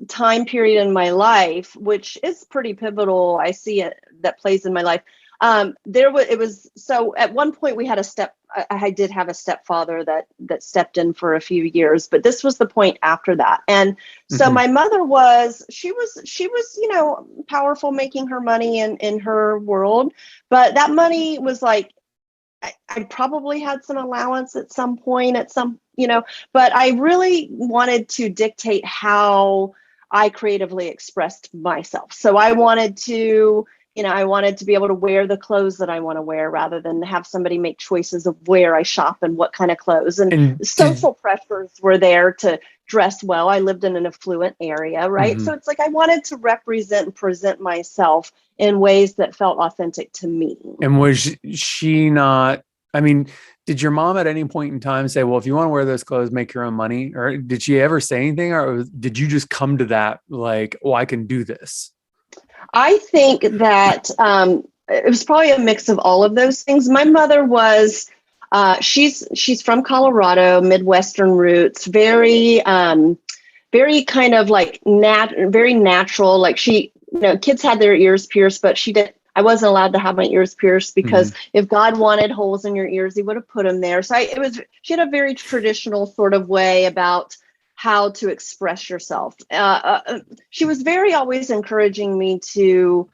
Speaker 2: time period in my life, which is pretty pivotal, I see it that plays in my life. It was, so at one point we had I did have a stepfather that stepped in for a few years, but this was the point after that. And so
Speaker 1: Mm-hmm.
Speaker 2: my mother she was, powerful, making her money in her world, but that money was like, I probably had some allowance at some point, but I really wanted to dictate how I creatively expressed myself. So I wanted to be able to wear the clothes that I want to wear, rather than have somebody make choices of where I shop and what kind of clothes. And
Speaker 1: And
Speaker 2: social pressures were there to dress well. I lived in an affluent area, right?
Speaker 1: mhm.
Speaker 2: So it's like I wanted to represent and present myself in ways that felt authentic to me.
Speaker 1: And was she not, I mean, did your mom at any point in time say, well, if you want to wear those clothes, make your own money? Or did she ever say anything? Or did you just come to that like, oh, I can do this?
Speaker 2: I think that it was probably a mix of all of those things. My mother was, she's from Colorado, Midwestern roots, very kind of like very natural. Like kids had their ears pierced, but she did. I wasn't allowed to have my ears pierced, because
Speaker 1: Mhm.
Speaker 2: if God wanted holes in your ears, He would have put them there. So she had a very traditional sort of way about how to express yourself. She was very always encouraging me to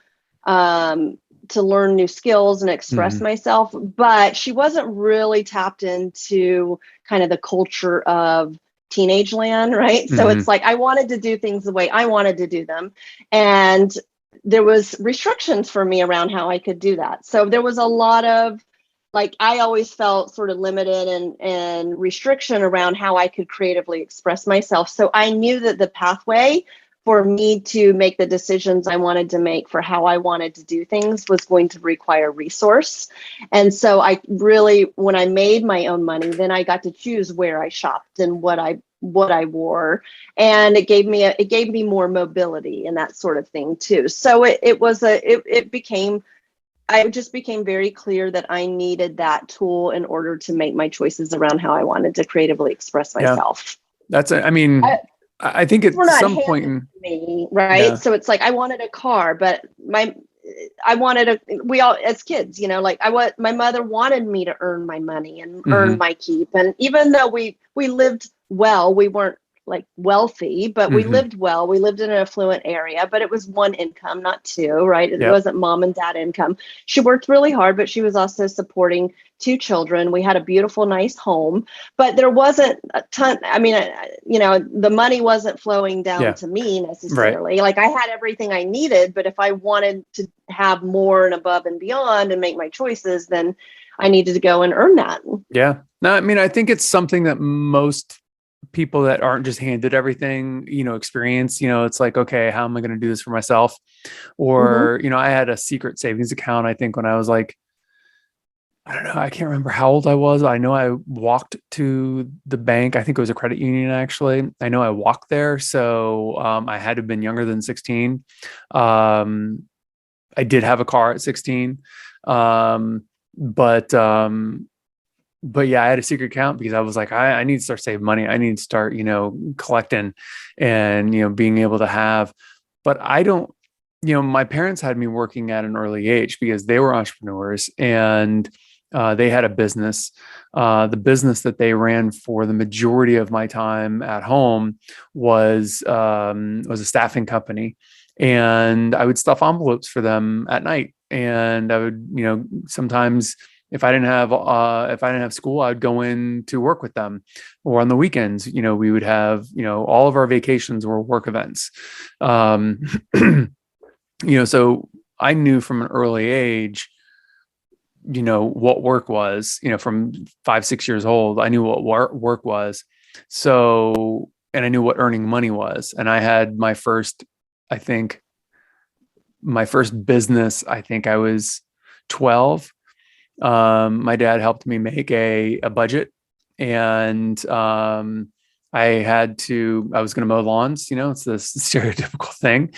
Speaker 2: learn new skills and express
Speaker 1: Mhm.
Speaker 2: myself, but she wasn't really tapped into kind of the culture of teenage land, right? So it's
Speaker 1: Mhm.
Speaker 2: like I wanted to do things the way I wanted to do them, and there was restrictions for me around how I could do that. So there was a lot of, like, I always felt sort of limited and restriction around how I could creatively express myself. So I knew that the pathway for me to make the decisions I wanted to make for how I wanted to do things was going to require resource. And so I really, when I made my own money, then I got to choose where I shopped and what I wore. And it gave me more mobility and that sort of thing too. So it became, I just became very clear that I needed that tool in order to make my choices around how I wanted to creatively express
Speaker 1: Yeah.
Speaker 2: myself.
Speaker 1: I mean, I think
Speaker 2: Were
Speaker 1: at
Speaker 2: not
Speaker 1: some
Speaker 2: handed
Speaker 1: point
Speaker 2: to me, right?
Speaker 1: yeah.
Speaker 2: So it's like I wanted a car, but we all, as kids, like my mother wanted me to earn my money and earn
Speaker 1: Mhm.
Speaker 2: my keep. And even though we lived well, we weren't like wealthy, but we
Speaker 1: Mhm.
Speaker 2: lived well. We lived in an affluent area, but it was one income, not two, right? It
Speaker 1: Yep.
Speaker 2: wasn't mom and dad income. She worked really hard, but she was also supporting two children. We had a beautiful, nice home, but there wasn't a ton. I mean, the money wasn't flowing down
Speaker 1: Yeah.
Speaker 2: to me
Speaker 1: Right.
Speaker 2: necessarily. Like I had everything I needed, but if I wanted to have more and above and beyond and make my choices, then I needed to go and earn that.
Speaker 1: Yeah. No, I mean, I think it's something that most people that aren't just handed everything, experience. It's like, okay, how am I going to do this for myself?
Speaker 2: Mm-hmm.
Speaker 1: Or, I had a secret savings account, I think, when I was like, I don't know, I can't remember how old I was. I know I walked to the bank. I think it was a credit union, actually. I know I walked there. So I had to have been younger than 16. Um, I did have a car at 16. Um, but but yeah, I had a secret account because I was like, I need to start saving money. I need to start, collecting and, being able to have, but I don't, my parents had me working at an early age because they were entrepreneurs and they had a business. The business that they ran for the majority of my time at home was a staffing company, and I would stuff envelopes for them at night. And I would, sometimes if I didn't have school, I'd go in to work with them. Or on the weekends, we would have, all of our vacations were work events. Um, so I knew from an early age, what work was, from 5, 6 years old, I knew what work was. So, and I knew what earning money was. And I had I think my first business, I think I was 12. My dad helped me make a budget, and I was going to mow lawns, it's this stereotypical thing.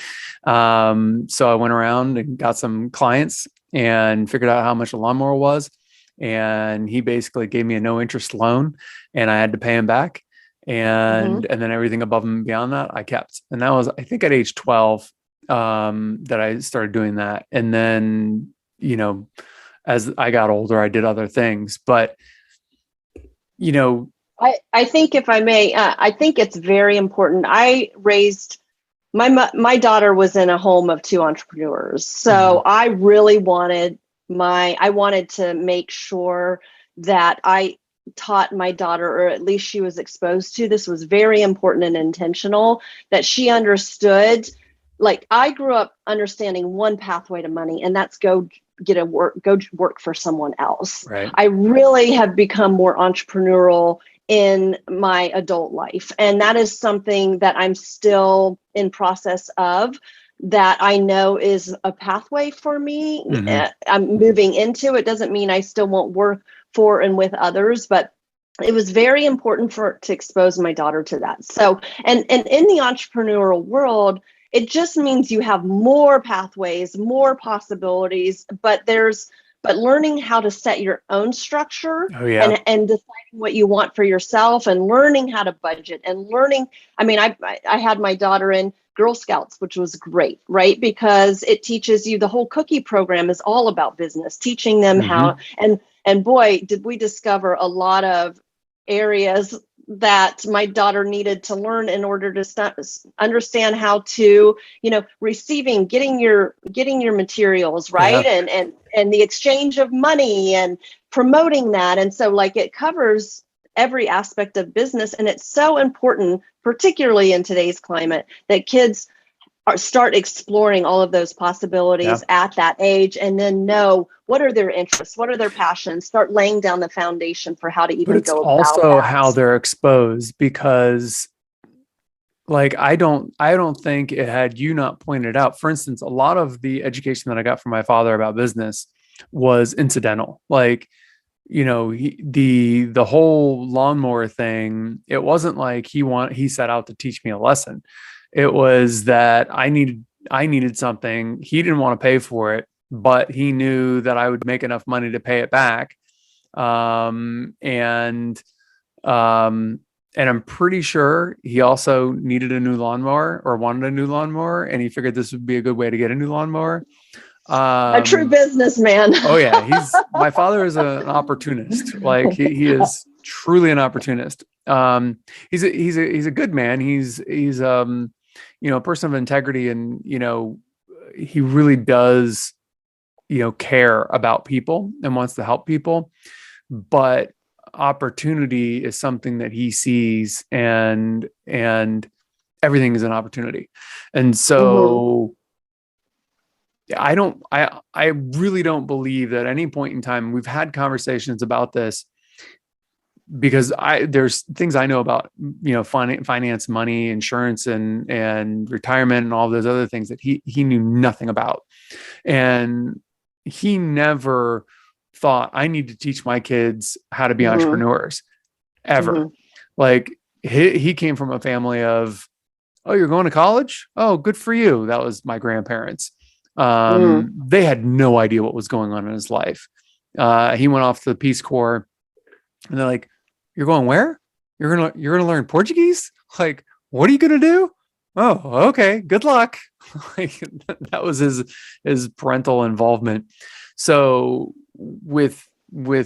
Speaker 1: So I went around and got some clients and figured out how much a lawnmower was. And he basically gave me a no interest loan, and I had to pay him back. And then everything above and beyond that I kept. And that was, I think, at age 12, that I started doing that. And then, as I got older, I did other things, but
Speaker 2: I think, if I may, I think it's very important. I raised my daughter was in a home of two entrepreneurs. So I really wanted to make sure that I taught my daughter, or at least she was exposed to, this was very important and intentional, that she understood. Like, I grew up understanding one pathway to money, and that's go work for someone else.
Speaker 1: Right.
Speaker 2: I really have become more entrepreneurial in my adult life. And that is something that I'm still in process of, that I know is a pathway for me. I'm moving into. It doesn't mean I still won't work for and with others, but it was very important to expose my daughter to that. So, and in the entrepreneurial world, it just means you have more pathways, more possibilities, but learning how to set your own structure, and deciding what you want for yourself, and learning how to budget, and I had my daughter in Girl Scouts, which was great, right? Because it teaches you, the whole cookie program is all about business, teaching them how, and boy, did we discover a lot of areas that my daughter needed to learn in order to understand how to, getting your materials right, and the exchange of money and promoting that. And so, like, it covers every aspect of business, and it's so important, particularly in today's climate, that kids start exploring all of those possibilities at that age, and then know what are their interests, what are their passions, start laying down the foundation for how to even go about that. But it's
Speaker 1: also how they're exposed, because, like, I don't think it, had you not pointed out, for instance, a lot of the education that I got from my father about business was incidental. Like, the whole lawnmower thing, it wasn't like he set out to teach me a lesson. It was that I needed something. He didn't want to pay for it, but he knew that I would make enough money to pay it back. And I'm pretty sure he also needed a new lawnmower, or wanted a new lawnmower, and he figured this would be a good way to get a new lawnmower.
Speaker 2: A true businessman.
Speaker 1: Oh yeah, my father is an opportunist. Like, he is truly an opportunist. He's a good man. He's a person of integrity, and he really does care about people and wants to help people. But opportunity is something that he sees, and everything is an opportunity. And so I really don't believe that at any point in time, we've had conversations about this, because there's things I know about, finance, money, insurance, and retirement, and all those other things that he knew nothing about. And he never thought, I need to teach my kids how to be entrepreneurs, ever. Like, he came from a family of, oh, you're going to college? Oh, good for you. That was my grandparents. They had no idea what was going on in his life. He went off to the Peace Corps, and they're like, you're going where? You're going to learn Portuguese? Like, what are you going to do? Oh, okay. Good luck. Like, that was his parental involvement. So with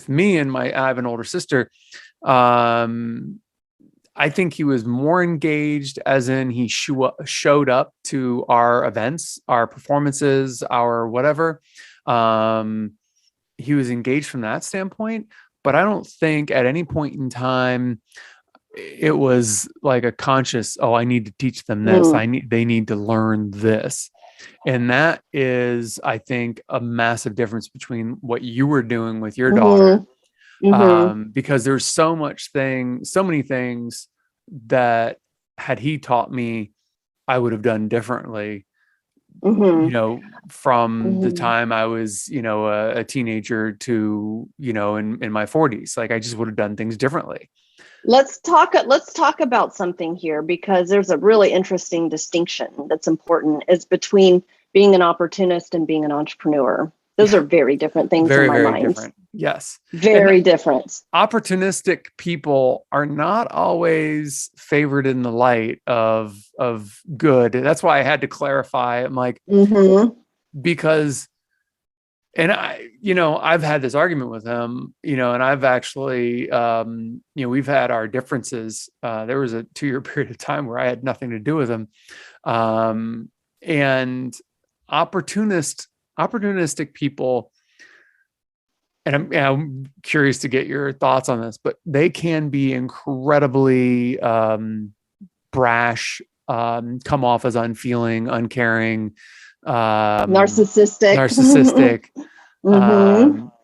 Speaker 1: me and I have an older sister. I think he was more engaged, as in he showed up to our events, our performances, our whatever. He was engaged from that standpoint, but I don't think at any point in time it was like a conscious, oh, I need to teach them this. They need to learn this. And that is, I think, a massive difference between what you were doing with your daughter. Because there's so many things that, had he taught me, I would have done differently. from the time I was, a teenager to, in my 40s. Like I just would have done things differently.
Speaker 2: Let's talk about something here, because there's a really interesting distinction that's important is between being an opportunist and being an entrepreneur. Those are very different things
Speaker 1: very,
Speaker 2: in my
Speaker 1: very
Speaker 2: mind.
Speaker 1: Different. Yes.
Speaker 2: Very different.
Speaker 1: Opportunistic people are not always favored in the light of good. That's why I had to clarify. I'm like, because, and I've had this argument with him, and I've actually, we've had our differences. There was a 2-year period of time where I had nothing to do with him. And opportunistic people, and I'm curious to get your thoughts on this, but they can be incredibly brash, come off as unfeeling, uncaring, narcissistic.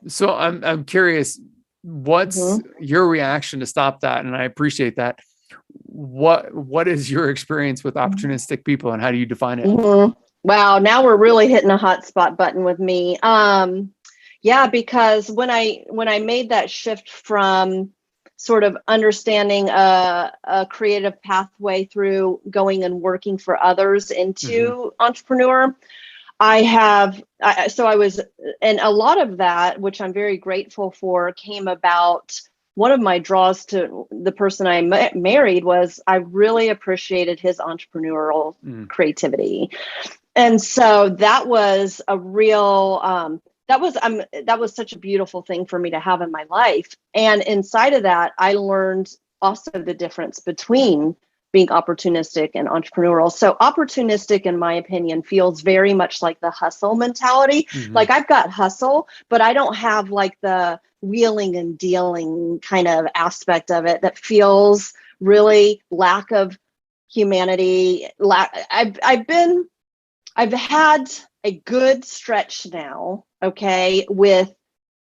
Speaker 1: So I'm curious, what's your reaction to stop that? And I appreciate that. What is your experience with opportunistic people, and how do you define it?
Speaker 2: Wow, now we're really hitting a hot spot button with me. Yeah, because when I made that shift from sort of understanding a creative pathway through going and working for others into entrepreneur, and a lot of that, which I'm very grateful for, came about. One of my draws to the person I married was I really appreciated his entrepreneurial creativity. And so that was a real, that was such a beautiful thing for me to have in my life. And inside of that, I learned also the difference between being opportunistic and entrepreneurial. So opportunistic, in my opinion, feels very much like the hustle mentality. Like I've got hustle, but I don't have like the wheeling and dealing kind of aspect of it that feels really lack of humanity. I've had a good stretch now, okay, with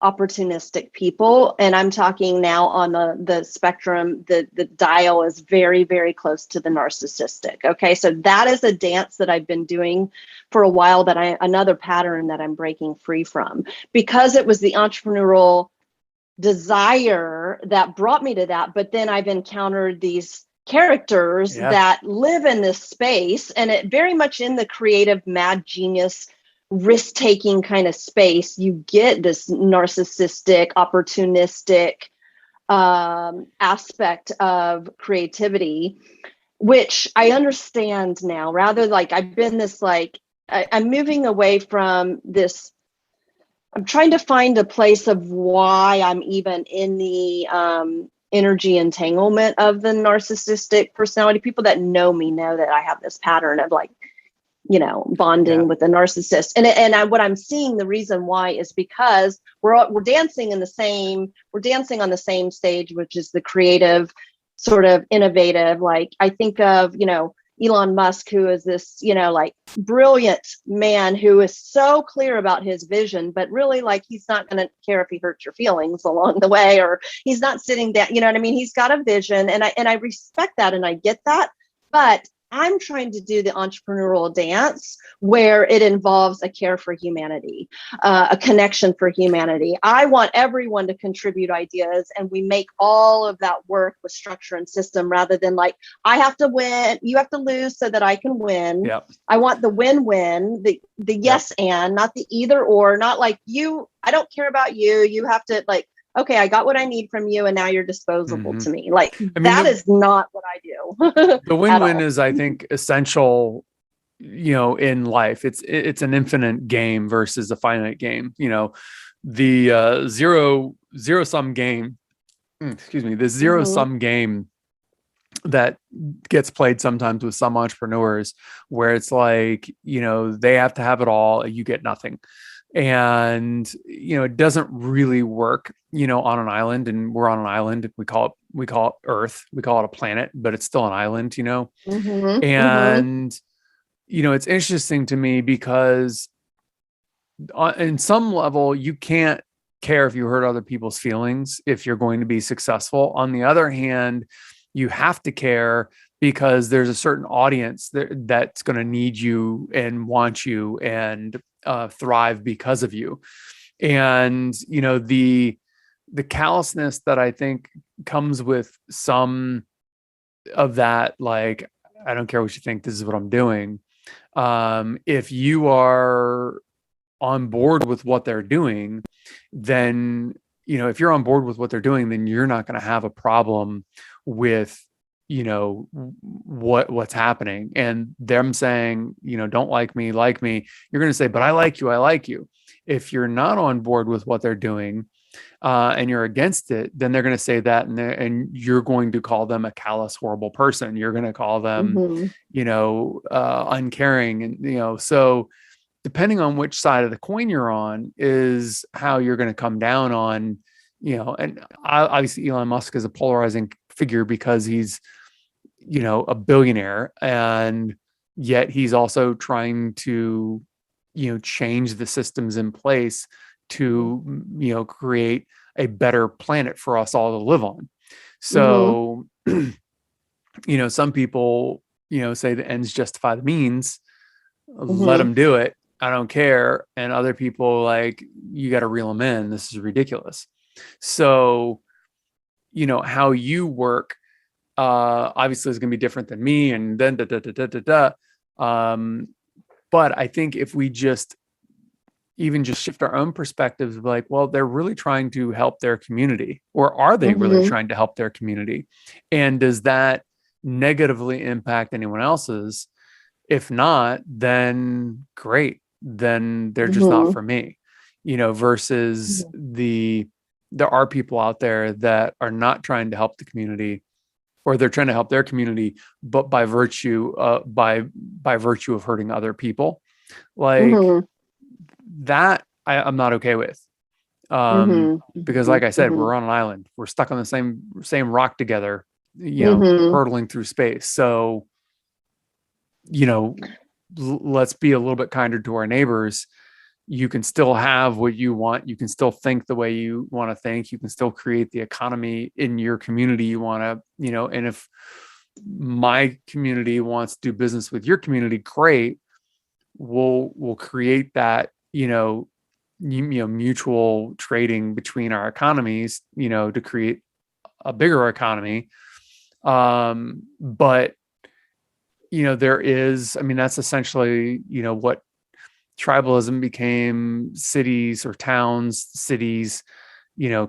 Speaker 2: opportunistic people. And I'm talking now on the spectrum, the dial is very, very close to the narcissistic. Okay. So that is a dance that I've been doing for a while, another pattern that I'm breaking free from, because it was the entrepreneurial desire that brought me to that. But then I've encountered these characters that live in this space, and it very much in the creative mad genius risk-taking kind of space, you get this narcissistic, opportunistic aspect of creativity, which I understand now. Rather, like I've been this, like I'm moving away from this. I'm trying to find a place of why I'm even in the energy entanglement of the narcissistic personality. People that know me know that I have this pattern of like, bonding with the narcissist. And what I'm seeing, the reason why is because we're dancing on the same stage, which is the creative, sort of innovative. Like I think of, Elon Musk, who is this, like brilliant man who is so clear about his vision, but really like, he's not going to care if he hurts your feelings along the way, or he's not sitting down, you know what I mean? He's got a vision, and I respect that. And I get that, but I'm trying to do the entrepreneurial dance where it involves a care for humanity, a connection for humanity. I want everyone to contribute ideas, and we make all of that work with structure and system, rather than like, I have to win, you have to lose so that I can win.
Speaker 1: Yep.
Speaker 2: I want the win-win, the yes and, not the either or, not like I don't care about you. You have to like, okay, I got what I need from you, and now you're disposable to me. Like, that is not what I do.
Speaker 1: The win-win is, I think, essential, in life. It's an infinite game versus a finite game. The zero sum game, the zero sum game that gets played sometimes with some entrepreneurs, where it's like, they have to have it all, you get nothing. And, it doesn't really work, on an island, and we're on an island. We call it Earth. We call it a planet, but it's still an island, and, it's interesting to me because in some level, you can't care if you hurt other people's feelings if you're going to be successful. On the other hand, you have to care because there's a certain audience that's going to need you and want you and thrive because of you. And, the callousness that I think comes with some of that, like, I don't care what you think, this is what I'm doing. If you are on board with what they're doing, then, if you're on board with what they're doing, then you're not going to have a problem with, what's happening, and them saying, don't like me, you're going to say, but I like you. If you're not on board with what they're doing, and you're against it, then they're going to say that, and you're going to call them a callous, horrible person. You're going to call them, uncaring. And, so depending on which side of the coin you're on is how you're going to come down on, and obviously Elon Musk is a polarizing figure because he's, a billionaire, and yet he's also trying to, change the systems in place to, create a better planet for us all to live on. So, some people, say the ends justify the means, let them do it. I don't care. And other people, like, you got to reel them in. This is ridiculous. So, how you work, obviously is going to be different than me, and then but I think if we just shift our own perspectives, like, well, they're really trying to help their community, or are they really trying to help their community? And does that negatively impact anyone else's? If not, then great, then they're just not for me, versus there are people out there that are not trying to help the community, or they're trying to help their community, but by virtue of hurting other people, like that, I'm not okay with. Because like I said, we're on an island, we're stuck on the same rock together, hurtling through space. So, let's be a little bit kinder to our neighbors. You can still have what you want. You can still think the way you want to think. You can still create the economy in your community you want to, and if my community wants to do business with your community, great. We'll create that, mutual trading between our economies, to create a bigger economy. But, there is, that's essentially, what tribalism became. Cities or towns, cities,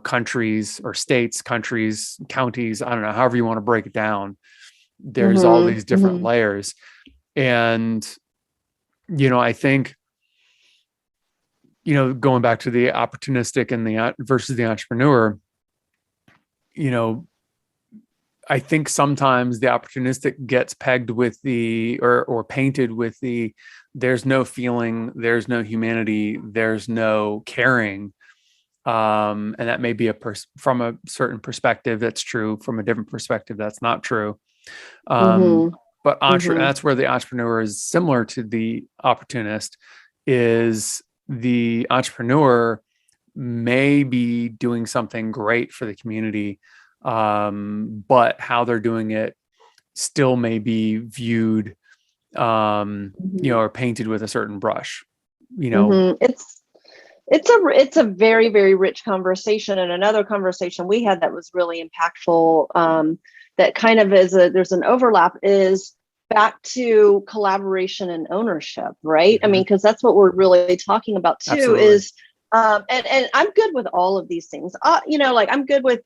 Speaker 1: countries or states, countries, counties, I don't know, however you want to break it down. There's all these different layers. And, I think, going back to the opportunistic and the versus the entrepreneur, I think sometimes the opportunistic gets pegged with or painted with there's no feeling, there's no humanity, there's no caring. And that may be from a certain perspective that's true, from a different perspective that's not true. But that's where the entrepreneur is similar to the opportunist. Is the entrepreneur may be doing something great for the community, but how they're doing it still may be viewed, or painted with a certain brush.
Speaker 2: It's a very, very rich conversation. And another conversation we had that was really impactful, that kind of there's an overlap, is back to collaboration and ownership, right? Because that's what we're really talking about too. Absolutely. Is and I'm good with all of these things. Like, I'm good with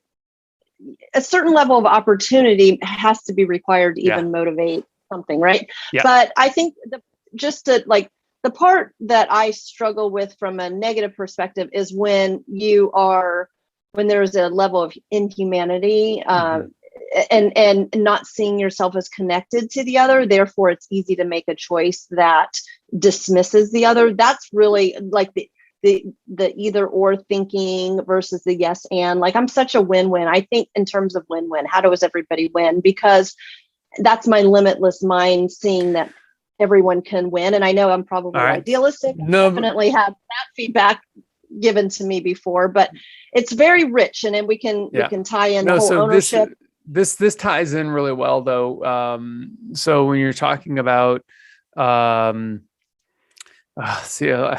Speaker 2: a certain level of opportunity has to be required to even motivate something, right? Yeah. But I think the part that I struggle with from a negative perspective is when there's a level of inhumanity, and not seeing yourself as connected to the other. Therefore, it's easy to make a choice that dismisses the other. That's really like the either or thinking versus the yes and. Like, I'm such a win-win. I think in terms of win-win, how does everybody win? Because that's my limitless mind, seeing that everyone can win. And I know I'm probably idealistic. No, definitely have that feedback given to me before, but it's very rich. And then we can tie in the whole ownership.
Speaker 1: this ties in really well though. So when you're talking about, see, I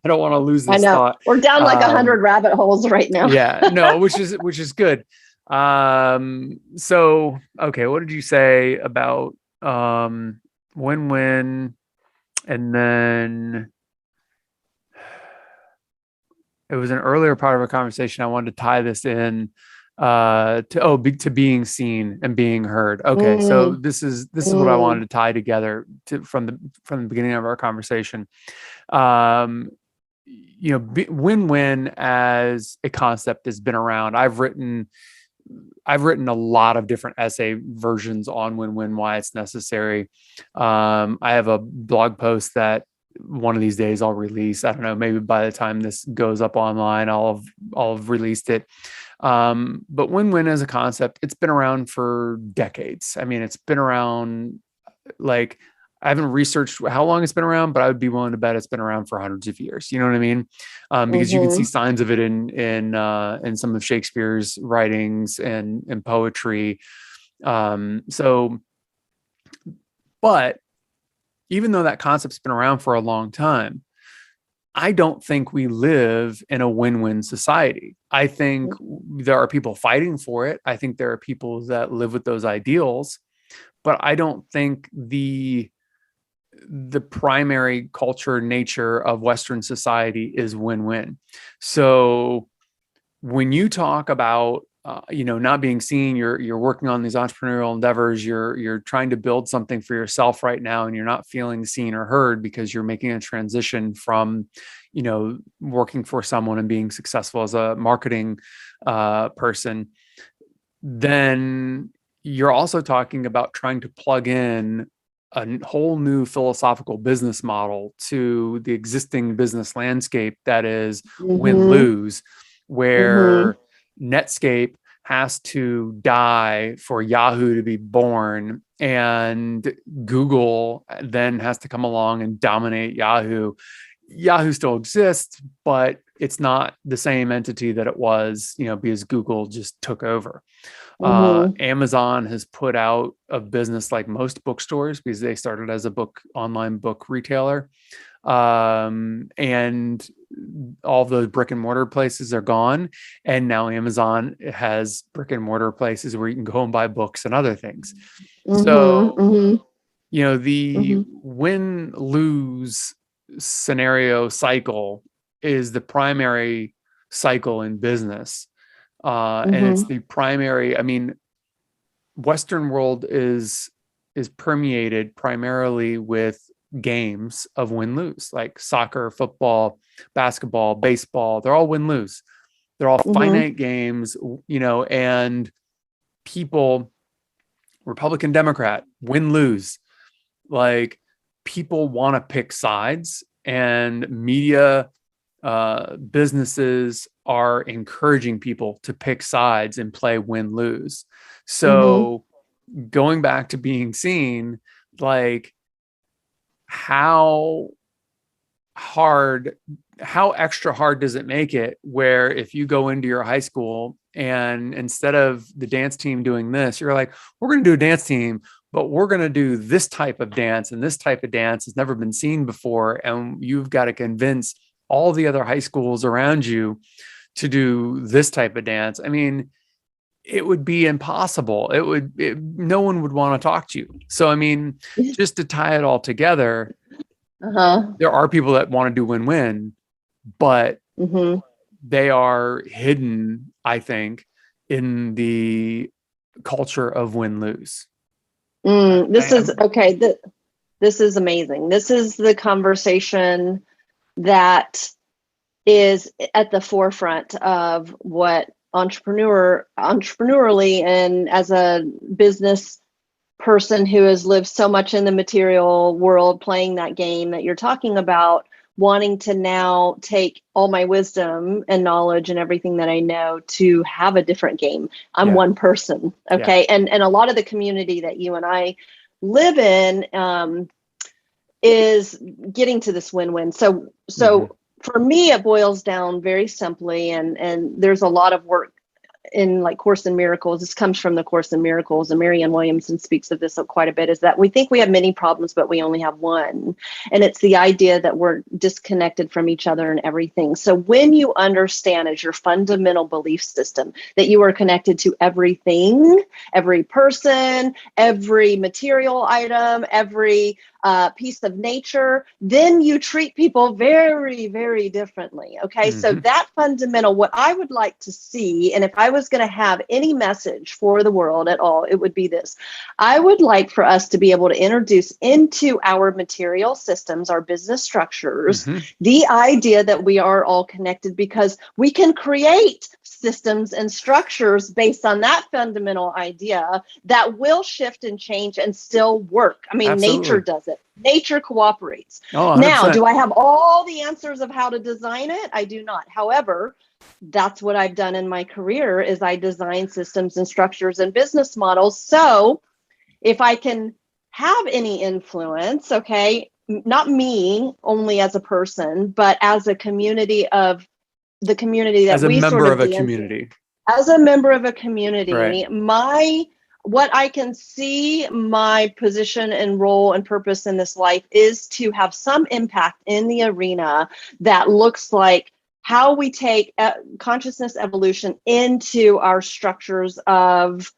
Speaker 1: don't want to lose
Speaker 2: I
Speaker 1: this
Speaker 2: know
Speaker 1: thought.
Speaker 2: we're down like 100 rabbit holes right now.
Speaker 1: Yeah, no, which is good. So okay, what did you say about win-win, and then it was an earlier part of our conversation. I wanted to tie this in to being seen and being heard. Okay, so this is what I wanted to tie together from the beginning of our conversation. Win-win as a concept has been around. I've written a lot of different essay versions on win-win, why it's necessary. I have a blog post that one of these days I'll release. I don't know, maybe by the time this goes up online, I'll have released it. But win-win as a concept, it's been around for decades. I mean, it's been around, like, I haven't researched how long it's been around, but I would be willing to bet it's been around for hundreds of years. You know what I mean? Because you can see signs of it in some of Shakespeare's writings and poetry. But even though that concept's been around for a long time, I don't think we live in a win-win society. I think there are people fighting for it. I think there are people that live with those ideals, but I don't think the primary culture nature of Western society is win-win. So when you talk about not being seen, you're working on these entrepreneurial endeavors, you're trying to build something for yourself right now, and you're not feeling seen or heard because you're making a transition from, working for someone and being successful as a marketing person, then you're also talking about trying to plug in a whole new philosophical business model to the existing business landscape that is win-lose, where Netscape has to die for Yahoo to be born, and Google then has to come along and dominate Yahoo. Yahoo still exists, but it's not the same entity that it was, because Google just took over. Amazon has put out of business like most bookstores because they started as a online book retailer. And all of those brick and mortar places are gone. And now Amazon has brick and mortar places where you can go and buy books and other things. The win-lose scenario cycle is the primary cycle in business. And it's the primary, Western world is permeated primarily with games of win-lose, like soccer, football, basketball, baseball. They're all win-lose. They're all finite games, and people, Republican, Democrat, win-lose. Like, people want to pick sides, and media, businesses are encouraging people to pick sides and play win-lose. So going back to being seen, like, how extra hard does it make it where if you go into your high school and instead of the dance team doing this, you're like, we're going to do a dance team, but we're going to do this type of dance, and this type of dance has never been seen before. And you've got to convince all the other high schools around you to do this type of dance. I mean, it would be impossible. No one would want to talk to you. So, just to tie it all together, there are people that want to do win-win, but they are hidden, I think, in the culture of win-lose.
Speaker 2: This is amazing. This is the conversation that is at the forefront of what entrepreneurially, and as a business person who has lived so much in the material world, playing that game that you're talking about, wanting to now take all my wisdom and knowledge and everything that I know to have a different game. I'm one person. Okay. Yeah. And a lot of the community that you and I live in is getting to this win-win. So for me, it boils down very simply, and there's a lot of work in like Course in Miracles, this comes from the Course in Miracles, and Marianne Williamson speaks of this quite a bit, is that we think we have many problems, but we only have one. And it's the idea that we're disconnected from each other and everything. So when you understand as your fundamental belief system that you are connected to everything, every person, every material item, every piece of nature, then you treat people very, very differently. Okay. So that fundamental, what I would like to see, and if I was going to have any message for the world at all, it would be this. I would like for us to be able to introduce into our material systems, our business structures, the idea that we are all connected, because we can create systems and structures based on that fundamental idea that will shift and change and still work. I mean,
Speaker 1: Absolutely.
Speaker 2: Nature does it. Nature cooperates.
Speaker 1: Oh,
Speaker 2: now, do I have all the answers of how to design it? I do not. However, that's what I've done in my career, is I design systems and structures and business models. So if I can have any influence, okay, not me only as a person, but as a community of the community that
Speaker 1: as a
Speaker 2: we
Speaker 1: member
Speaker 2: sort of
Speaker 1: of a community.
Speaker 2: As a member of a community,
Speaker 1: right.
Speaker 2: What I can see my position and role and purpose in this life is to have some impact in the arena that looks like how we take consciousness evolution into our structures of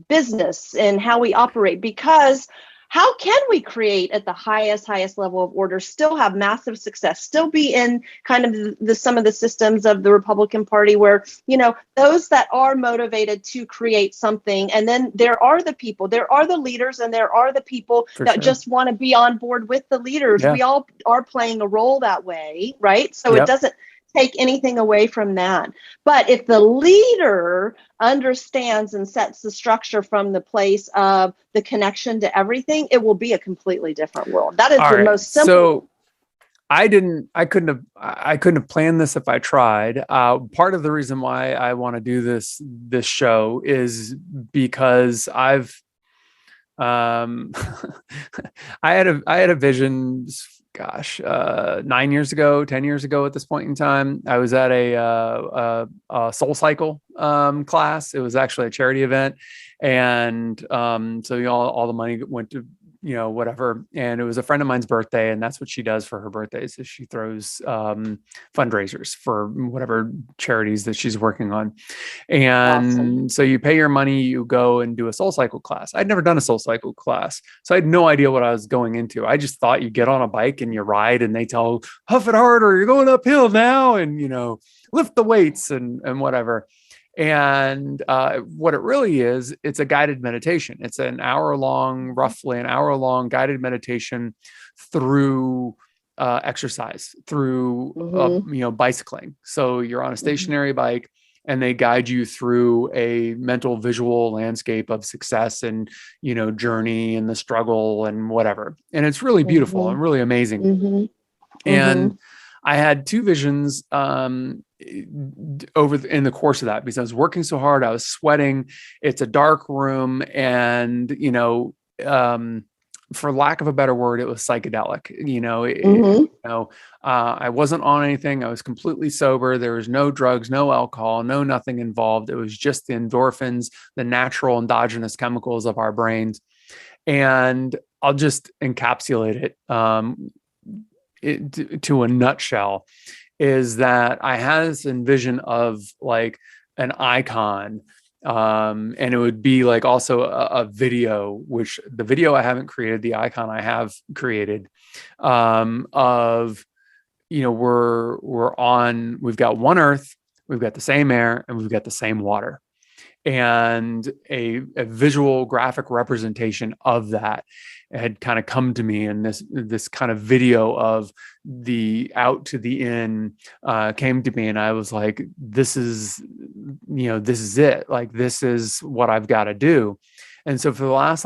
Speaker 2: business and how we operate. Because how can we create at the highest level of order, still have massive success, still be in kind of some of the systems of the Republican Party where, you know, those that are motivated to create something, and then there are the people, there are the leaders, and there are the people that just want to be on board with the leaders. We all are playing a role that way, right? So it doesn't take anything away from that. But if the leader understands and sets the structure from the place of the connection to everything, it will be a completely different world. That is the most simple.
Speaker 1: So I couldn't have planned this if I tried. Part of the reason why I want to do this show is because I had a vision, 9 years ago, 10 years ago at this point in time. I was at a Soul Cycle class. It was actually a charity event. And so all the money went to, whatever. And it was a friend of mine's birthday. And that's what she does for her birthdays, is she throws fundraisers for whatever charities that she's working on. And so you pay your money, you go and do a Soul Cycle class. I'd never done a Soul Cycle class, so I had no idea what I was going into. I just thought you get on a bike and you ride, and they tell, huff it harder, you're going uphill now, and, lift the weights and whatever. And what it really is, it's a guided meditation. It's roughly an hour long guided meditation through exercise, through bicycling. So you're on a stationary bike, and they guide you through a mental visual landscape of success and, journey and the struggle and whatever. And it's really beautiful and really amazing. And I had two visions in the course of that, because I was working so hard. I was sweating. It's a dark room, and, for lack of a better word, it was psychedelic. I wasn't on anything. I was completely sober. There was no drugs, no alcohol, no nothing involved. It was just the endorphins, the natural endogenous chemicals of our brains. And I'll just encapsulate it to a nutshell, is that I had this envision of like an icon. And it would be like also a video, which the video I haven't created, the icon I have created, of, we've got one earth, we've got the same air, and we've got the same water. And a visual graphic representation of that had kind of come to me, and this kind of video of the out to the in came to me, and I was like, this is it. Like, this is what I've got to do. And so for the last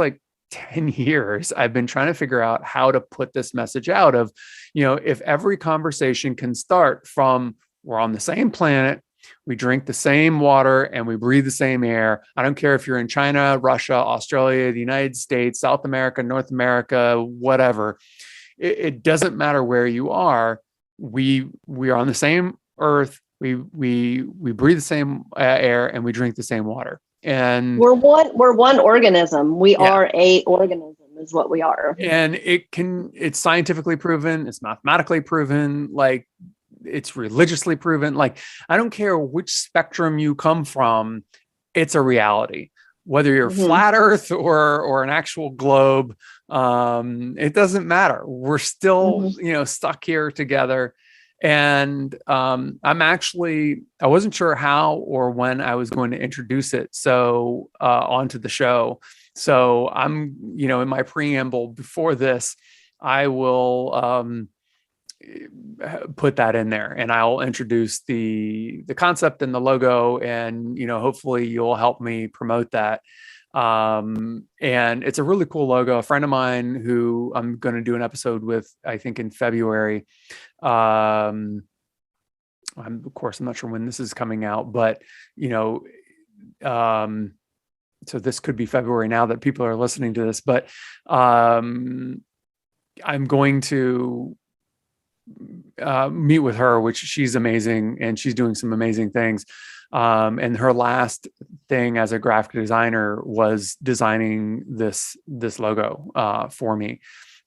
Speaker 1: 10 years, I've been trying to figure out how to put this message out of, if every conversation can start from, we're on the same planet, we drink the same water, and we breathe the same air. I don't care if you're in China, Russia, Australia, the United States, South America, North America, whatever. It doesn't matter where you are. We are on the same earth, we breathe the same air, and we drink the same water. And
Speaker 2: we're one organism. We
Speaker 1: yeah,
Speaker 2: are a organism is what we are.
Speaker 1: and it's scientifically proven, it's mathematically proven, like it's religiously proven. Like, I don't care which spectrum you come from, it's a reality. Whether you're flat Earth or an actual globe, it doesn't matter. We're still, stuck here together. And I wasn't sure how or when I was going to introduce it onto the show. So I'm, in my preamble before this, I will put that in there, and I'll introduce the concept and the logo, and hopefully you'll help me promote that. And it's a really cool logo. A friend of mine who I'm going to do an episode with, I think in February. Of course, I'm not sure when this is coming out, but so this could be February now that people are listening to this, but I'm going to meet with her, which she's amazing, and she's doing some amazing things. And her last thing as a graphic designer was designing this logo for me.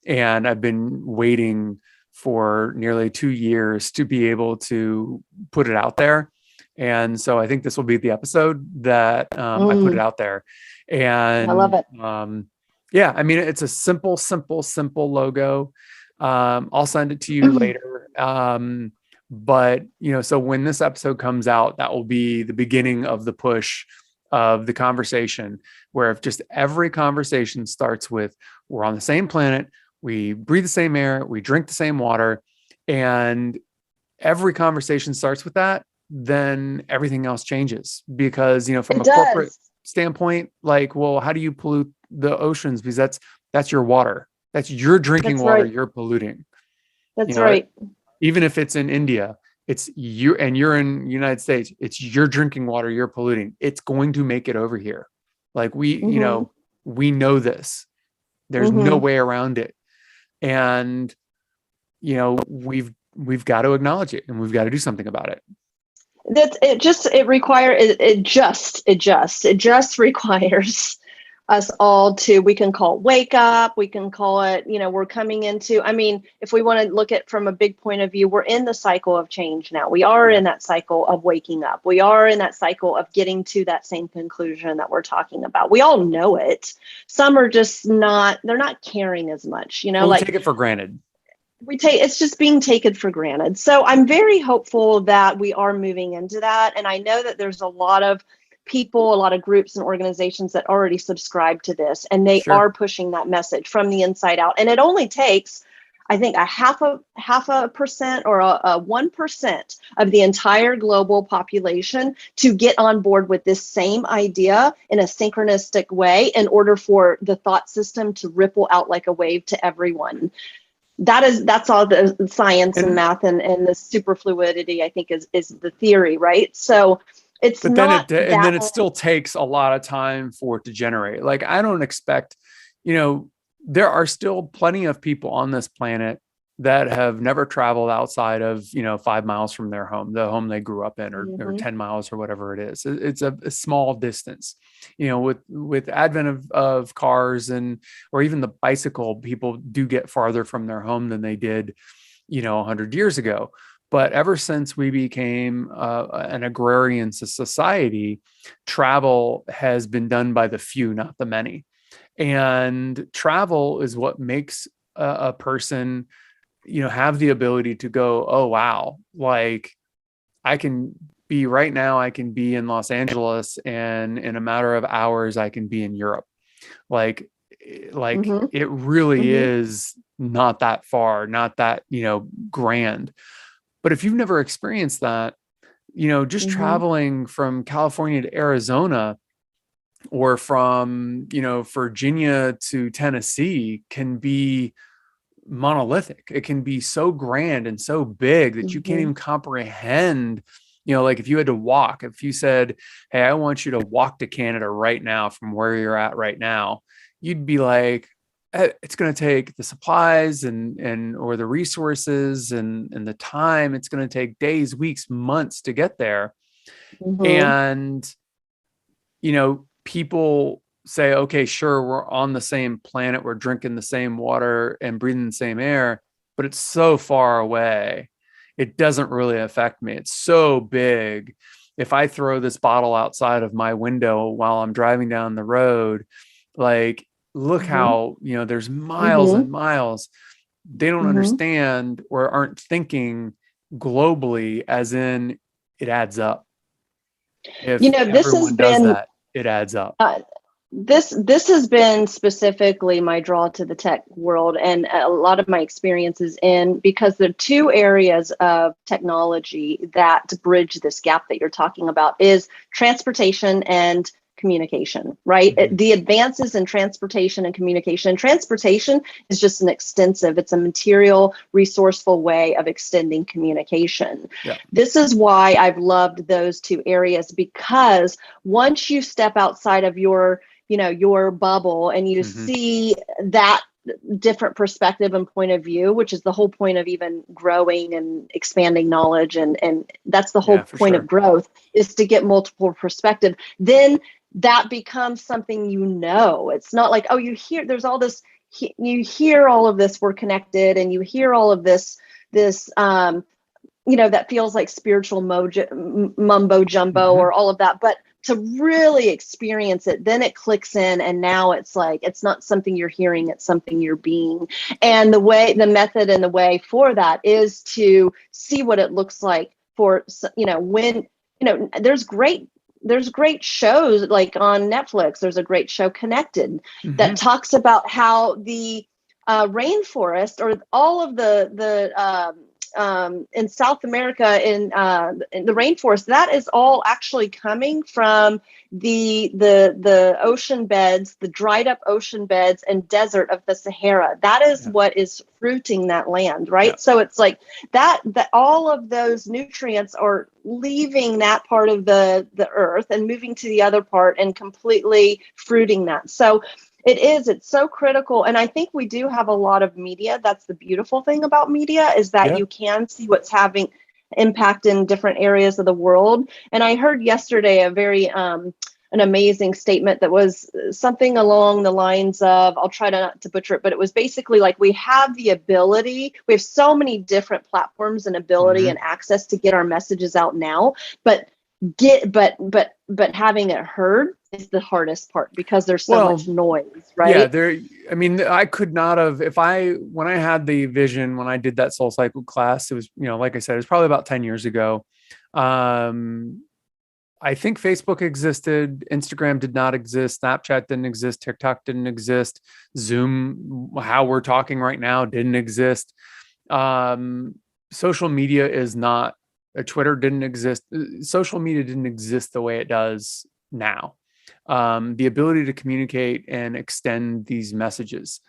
Speaker 1: And I've been waiting for nearly 2 years to be able to put it out there. And so I think this will be the episode that I put it out there. And
Speaker 2: I love it.
Speaker 1: Yeah, I mean, it's a simple logo. I'll send it to you later. But so when this episode comes out, that will be the beginning of the push of the conversation, where if just every conversation starts with, we're on the same planet, we breathe the same air, we drink the same water, and every conversation starts with that, then everything else changes. Because, from a corporate standpoint, like, well, how do you pollute the oceans? Because that's your water. That's your drinking water. Right. You're polluting.
Speaker 2: That's right.
Speaker 1: Even if it's in India, it's you, and you're in the United States, it's your drinking water you're polluting. It's going to make it over here. Like we know this. There's no way around it. And, we've got to acknowledge it, and we've got to do something about it.
Speaker 2: It just requires us all to, we can call it wake up, we can call it, we're coming into, if we want to look at from a big point of view, we're in the cycle of change now. We are in that cycle of waking up. We are in that cycle of getting to that same conclusion that we're talking about. We all know it. Some are just they're not caring as much,
Speaker 1: we take it for granted.
Speaker 2: It's just being taken for granted. So I'm very hopeful that we are moving into that. And I know that there's a lot of people, a lot of groups and organizations that already subscribe to this, and they are pushing that message from the inside out. And it only takes, I think, a half a percent or a 1% of the entire global population to get on board with this same idea in a synchronistic way in order for the thought system to ripple out like a wave to everyone. That's all the science and math and the superfluidity, I think, is the theory, right? So it's
Speaker 1: and then it still takes a lot of time for it to generate. Like, I don't expect, there are still plenty of people on this planet that have never traveled outside of, 5 miles from their home, the home they grew up in, or 10 miles or whatever it is. It's a small distance, with advent of cars or even the bicycle, people do get farther from their home than they did, 100 years ago. But ever since we became an agrarian society, travel has been done by the few, not the many. And travel is what makes a person, have the ability to go, oh, wow, like I can be in Los Angeles, and in a matter of hours, I can be in Europe. Like it really is not that far, not that, grand. But if you've never experienced that, just traveling from California to Arizona, or from, Virginia to Tennessee, can be monolithic. It can be so grand and so big that you can't even comprehend. Like if you had to walk, if you said, hey, I want you to walk to Canada right now from where you're at right now, you'd be like, it's going to take the supplies and or the resources and the time. It's going to take days, weeks, months to get there.
Speaker 2: Mm-hmm.
Speaker 1: And, people say, okay, sure, we're on the same planet, we're drinking the same water and breathing the same air, but it's so far away. It doesn't really affect me. It's so big. If I throw this bottle outside of my window while I'm driving down the road, like, look
Speaker 2: Mm-hmm.
Speaker 1: how, there's miles
Speaker 2: Mm-hmm.
Speaker 1: and miles. They don't
Speaker 2: Mm-hmm.
Speaker 1: understand or aren't thinking globally, as in it adds up. If
Speaker 2: This has
Speaker 1: everyone does
Speaker 2: been
Speaker 1: that, it adds up.
Speaker 2: uh, this has been specifically my draw to the tech world and a lot of my experiences in, because there are two areas of technology that bridge this gap that you're talking about, is transportation and communication, right?
Speaker 1: Mm-hmm.
Speaker 2: The advances in transportation and communication. Transportation is just it's a material, resourceful way of extending communication.
Speaker 1: Yeah.
Speaker 2: This is why I've loved those two areas, because once you step outside of your bubble and you
Speaker 1: Mm-hmm.
Speaker 2: see that different perspective and point of view, which is the whole point of even growing and expanding knowledge, and that's the whole
Speaker 1: Yeah, for
Speaker 2: point of
Speaker 1: sure.
Speaker 2: growth, is to get multiple perspective. Then that becomes something, it's not like, oh, there's all this, you hear all of this, we're connected, and you hear all of this that feels like spiritual mumbo jumbo
Speaker 1: Mm-hmm.
Speaker 2: or all of that. But to really experience it, then it clicks in. And now it's like, it's not something you're hearing, it's something you're being. And the method and the way for that is to see what it looks like for, when, there's great shows like on Netflix. There's a great show, Connected,
Speaker 1: Mm-hmm.
Speaker 2: that talks about how the rainforest, or all of in South America, in the rainforest, that is all actually coming from the ocean beds, the dried up ocean beds and desert of the Sahara. That is
Speaker 1: Yeah.
Speaker 2: what is fruiting that land,
Speaker 1: Yeah.
Speaker 2: right? So it's like that all of those nutrients are leaving that part of the earth and moving to the other part and completely fruiting that. So it's so critical. And I think we do have a lot of media. That's the beautiful thing about media, is that
Speaker 1: Yeah.
Speaker 2: you can see what's having impact in different areas of the world. And I heard yesterday a very an amazing statement that was something along the lines of, I'll try not to butcher it, but it was basically like, we have so many different platforms and ability
Speaker 1: Mm-hmm.
Speaker 2: and access to get our messages out now, but but having it heard is the hardest part, because there's so much
Speaker 1: Well,
Speaker 2: noise,
Speaker 1: yeah,
Speaker 2: right?
Speaker 1: I mean, I could not have, when I had the vision, when I did that Soul Cycle class, it was, like I said, it was probably about 10 years ago. Um, I think Facebook existed, Instagram did not exist, Snapchat didn't exist, TikTok didn't exist, Zoom, how we're talking right now, didn't exist. Um, Social media is not, Twitter didn't exist. Social media didn't exist the way it does now. The ability to communicate and extend these messages,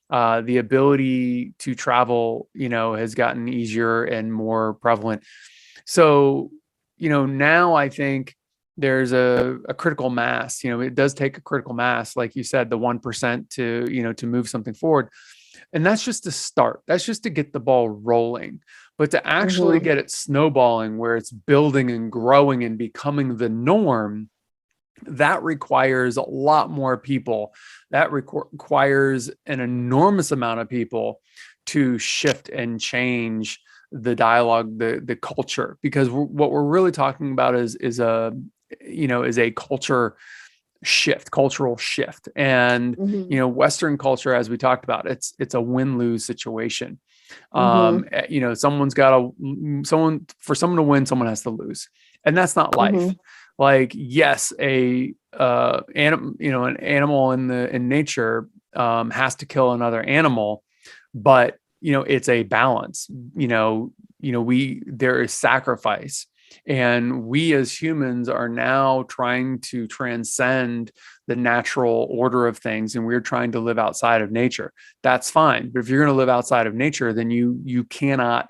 Speaker 1: the ability to travel, has gotten easier and more prevalent. So, now I think there's a critical mass. It does take a critical mass, like you said, the 1% to move something forward. And that's just to start. That's just to get the ball rolling. But to actually
Speaker 2: Mm-hmm.
Speaker 1: get it snowballing, where it's building and growing and becoming the norm, that requires a lot more people. That requires an enormous amount of people to shift and change the dialogue, the culture, because what we're really talking about is a cultural shift. And
Speaker 2: Mm-hmm.
Speaker 1: Western culture, as we talked about, it's a win-lose situation.
Speaker 2: Mm-hmm.
Speaker 1: Someone's got to, for someone to win, someone has to lose, and that's not life.
Speaker 2: Mm-hmm.
Speaker 1: Like, yes, an animal in nature has to kill another animal, but it's a balance. There is sacrifice, and we as humans are now trying to transcend the natural order of things, and we're trying to live outside of nature. That's fine, but if you're going to live outside of nature, then you cannot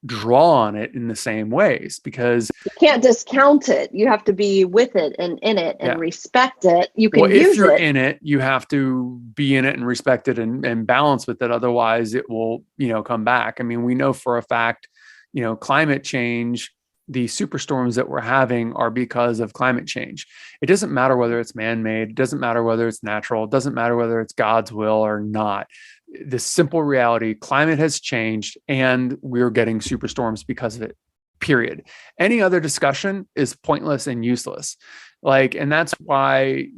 Speaker 1: draw on it in the same ways, because
Speaker 2: you can't discount it. You have to be with it and in it and respect it. You can
Speaker 1: well, if
Speaker 2: use
Speaker 1: you're
Speaker 2: it.
Speaker 1: in it, you have to be in it and respect it and balance with it. Otherwise it will, come back. I mean, we know for a fact, climate change, the superstorms that we're having are because of climate change. It doesn't matter whether it's man-made. It doesn't matter whether it's natural. It doesn't matter whether it's God's will or not. The simple reality, climate has changed and we're getting superstorms because of it, period. Any other discussion is pointless and useless. And that's why,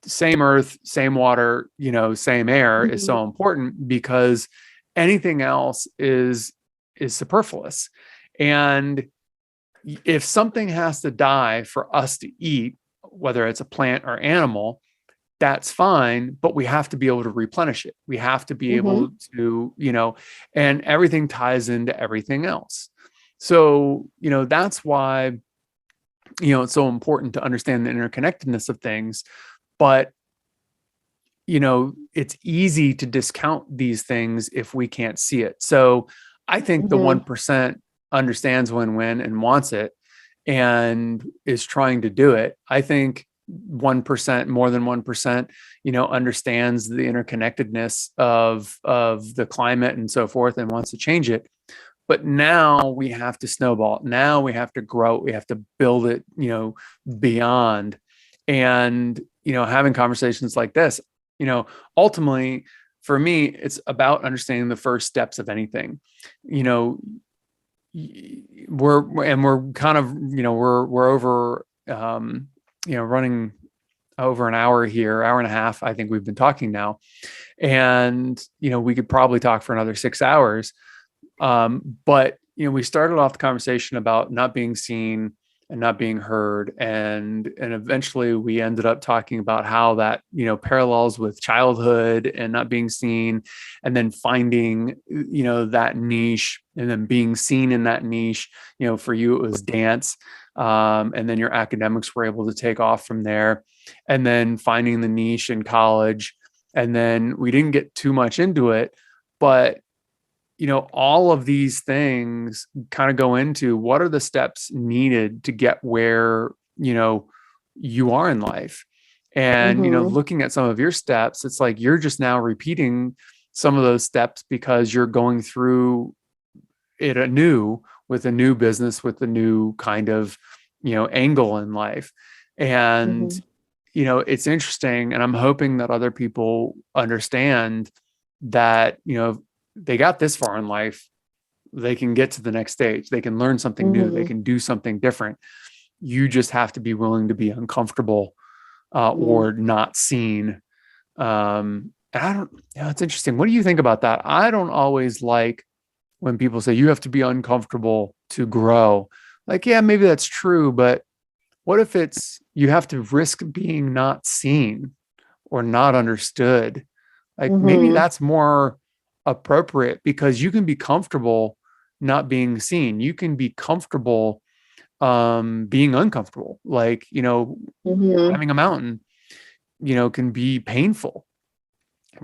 Speaker 1: same earth, same water, same air is so important, because anything else is superfluous. And if something has to die for us to eat, whether it's a plant or animal, that's fine, but we have to be able to replenish it. We have to be able to, and everything ties into everything else. So, that's why, it's so important to understand the interconnectedness of things. But, it's easy to discount these things if we can't see it. So I think the 1% understands win-win and wants it and is trying to do it. I think 1%, more than 1%, understands the interconnectedness of the climate and so forth and wants to change it. But now we have to snowball. Now we have to grow. We have to build it, beyond. And, having conversations like this, ultimately for me, it's about understanding the first steps of anything. We're kind of, we're over, running over an hour here, hour and a half. I think we've been talking now, and, we could probably talk for another 6 hours. But, we started off the conversation about not being seen and not being heard. And eventually we ended up talking about how that, parallels with childhood and not being seen, and then finding, that niche and then being seen in that niche. For you, it was dance. And then your academics were able to take off from there, and then finding the niche in college. And then we didn't get too much into it, but all of these things kind of go into what are the steps needed to get where, you are in life. And, looking at some of your steps, it's like you're just now repeating some of those steps because you're going through it anew with a new business, with a new kind of, angle in life. And, it's interesting. And I'm hoping that other people understand that, they got this far in life, they can get to the next stage. They can learn something new. They can do something different. You just have to be willing to be uncomfortable or not seen. And I don't, it's interesting. What do you think about that? I don't always like when people say you have to be uncomfortable to grow. Yeah, maybe that's true, but what if it's, you have to risk being not seen or not understood? Maybe that's more appropriate, because you can be comfortable not being seen. You can be comfortable being uncomfortable. Climbing a mountain, can be painful,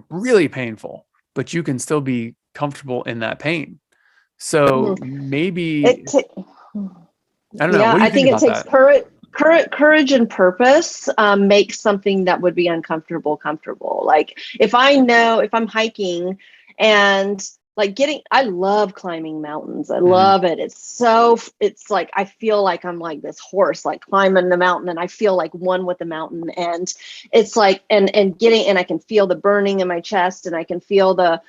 Speaker 1: really painful, but you can still be comfortable in that pain. So maybe I don't know.
Speaker 2: Yeah,
Speaker 1: What do you
Speaker 2: I think it takes courage and purpose makes something that would be uncomfortable comfortable. If I'm hiking and I love climbing mountains. I love it. It's like, I feel like I'm like this horse, climbing the mountain, and I feel like one with the mountain. And it's like, and I can feel the burning in my chest, and I can feel the,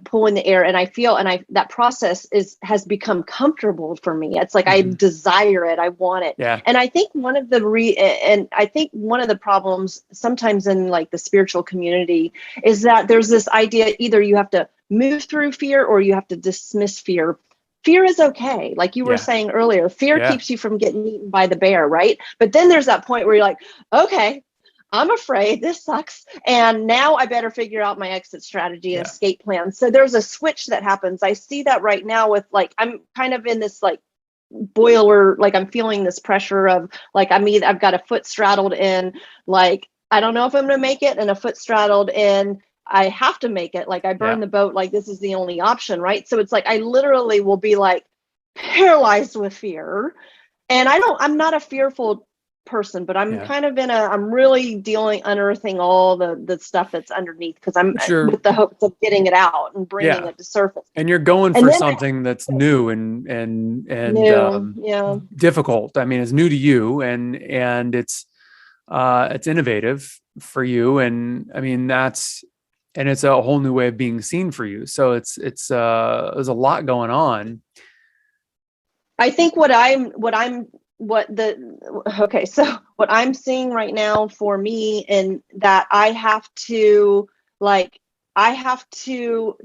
Speaker 2: pulling the air, and that process has become comfortable for me. It's like, I desire it. I want it.
Speaker 1: Yeah.
Speaker 2: And I think one of the problems sometimes in the spiritual community is that there's this idea, either you have to move through fear or you have to dismiss fear. Fear is okay. Like you were saying earlier, fear keeps you from getting eaten by the bear, right? But then there's that point where you're like, okay, I'm afraid, this sucks, and now I better figure out my exit strategy and escape plan. So there's a switch that happens. I see that right now with I'm kind of in this boiler, I'm feeling this pressure of I've got a foot straddled in I don't know if I'm going to make it, and a foot straddled in I have to make it. Like I burn
Speaker 1: Yeah.
Speaker 2: the boat, like this is the only option, right? So it's like I literally will be like paralyzed with fear. And I'm not a fearful person, but I'm
Speaker 1: Yeah.
Speaker 2: kind of I'm really unearthing all the stuff that's underneath, because I'm
Speaker 1: But you're,
Speaker 2: with the hopes of getting it out and bringing
Speaker 1: yeah.
Speaker 2: it to surface.
Speaker 1: And you're going
Speaker 2: And
Speaker 1: for
Speaker 2: then
Speaker 1: something that's new and
Speaker 2: new, yeah.
Speaker 1: difficult. I mean, it's new to you, and it's innovative for you. And I mean, and it's a whole new way of being seen for you. So there's a lot going on.
Speaker 2: I think so what I'm seeing right now for me, and that I have to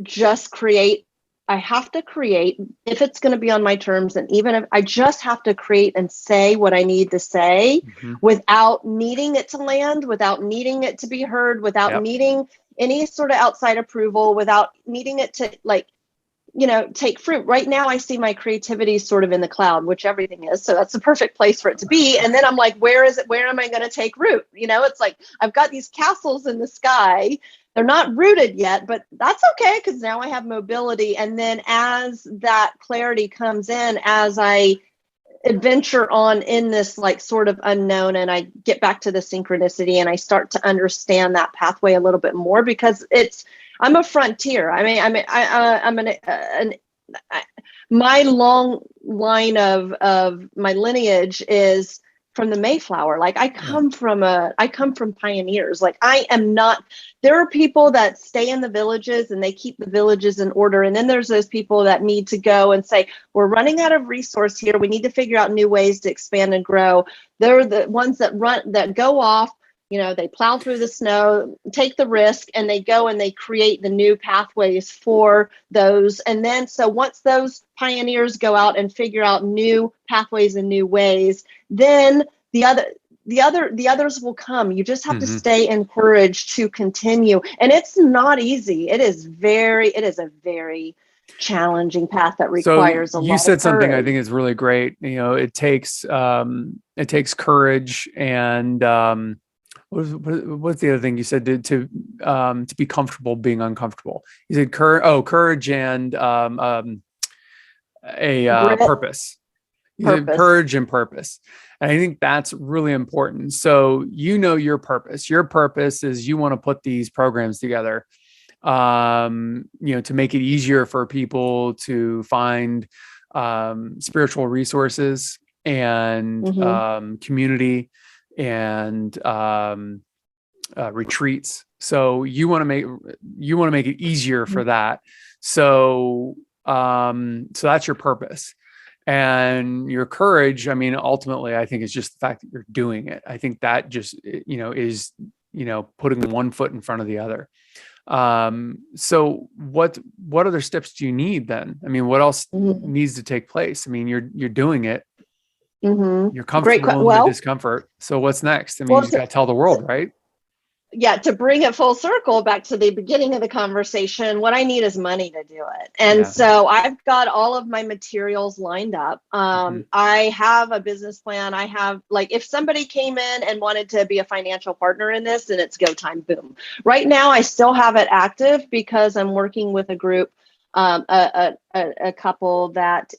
Speaker 2: just create. I have to create if it's going to be on my terms. And even if I just have to create and say what I need to say,
Speaker 1: Mm-hmm.
Speaker 2: without needing it to land, without needing it to be heard, without needing any sort of outside approval, without needing it to take fruit. Right now, I see my creativity sort of in the cloud, which everything is. So that's the perfect place for it to be. And then I'm like, where is it? Where am I going to take root? It's like, I've got these castles in the sky. They're not rooted yet, but that's okay, because now I have mobility. And then as that clarity comes in, as I adventure on in this like sort of unknown, and I get back to the synchronicity, and I start to understand that pathway a little bit more, because I'm a frontier. My long line of my lineage is from the Mayflower. Like I come from pioneers. Like I am not, there are people that stay in the villages and they keep the villages in order. And then there's those people that need to go and say, we're running out of resource here. We need to figure out new ways to expand and grow. They're the ones that go off, they plow through the snow, take the risk, and they go and they create the new pathways for those. And then, so once those pioneers go out and figure out new pathways and new ways, then the others will come. You just have to stay encouraged to continue. And it's not easy. It is a very challenging path that requires a lot of courage.
Speaker 1: You said something I think is really great. It takes courage, and what's the other thing you said, to be comfortable being uncomfortable? You said courage and purpose. You said courage and purpose. And I think that's really important. So your purpose. Your purpose is you want to put these programs together, to make it easier for people to find spiritual resources and community and retreats. So you want to make it easier for that. So that's your purpose. And your courage, I mean, ultimately, I think it's just the fact that you're doing it. I think that just, is, putting one foot in front of the other. So what other steps do you need then? I mean, what else needs to take place? I mean, you're doing it. You're comfortable in the discomfort. So what's next? I mean, you just got to tell the world, right?
Speaker 2: Yeah, to bring it full circle back to the beginning of the conversation, what I need is money to do it. And so I've got all of my materials lined up. I have a business plan. I have, like, if somebody came in and wanted to be a financial partner in this, then it's go time, boom. Right now, I still have it active because I'm working with a group, a couple that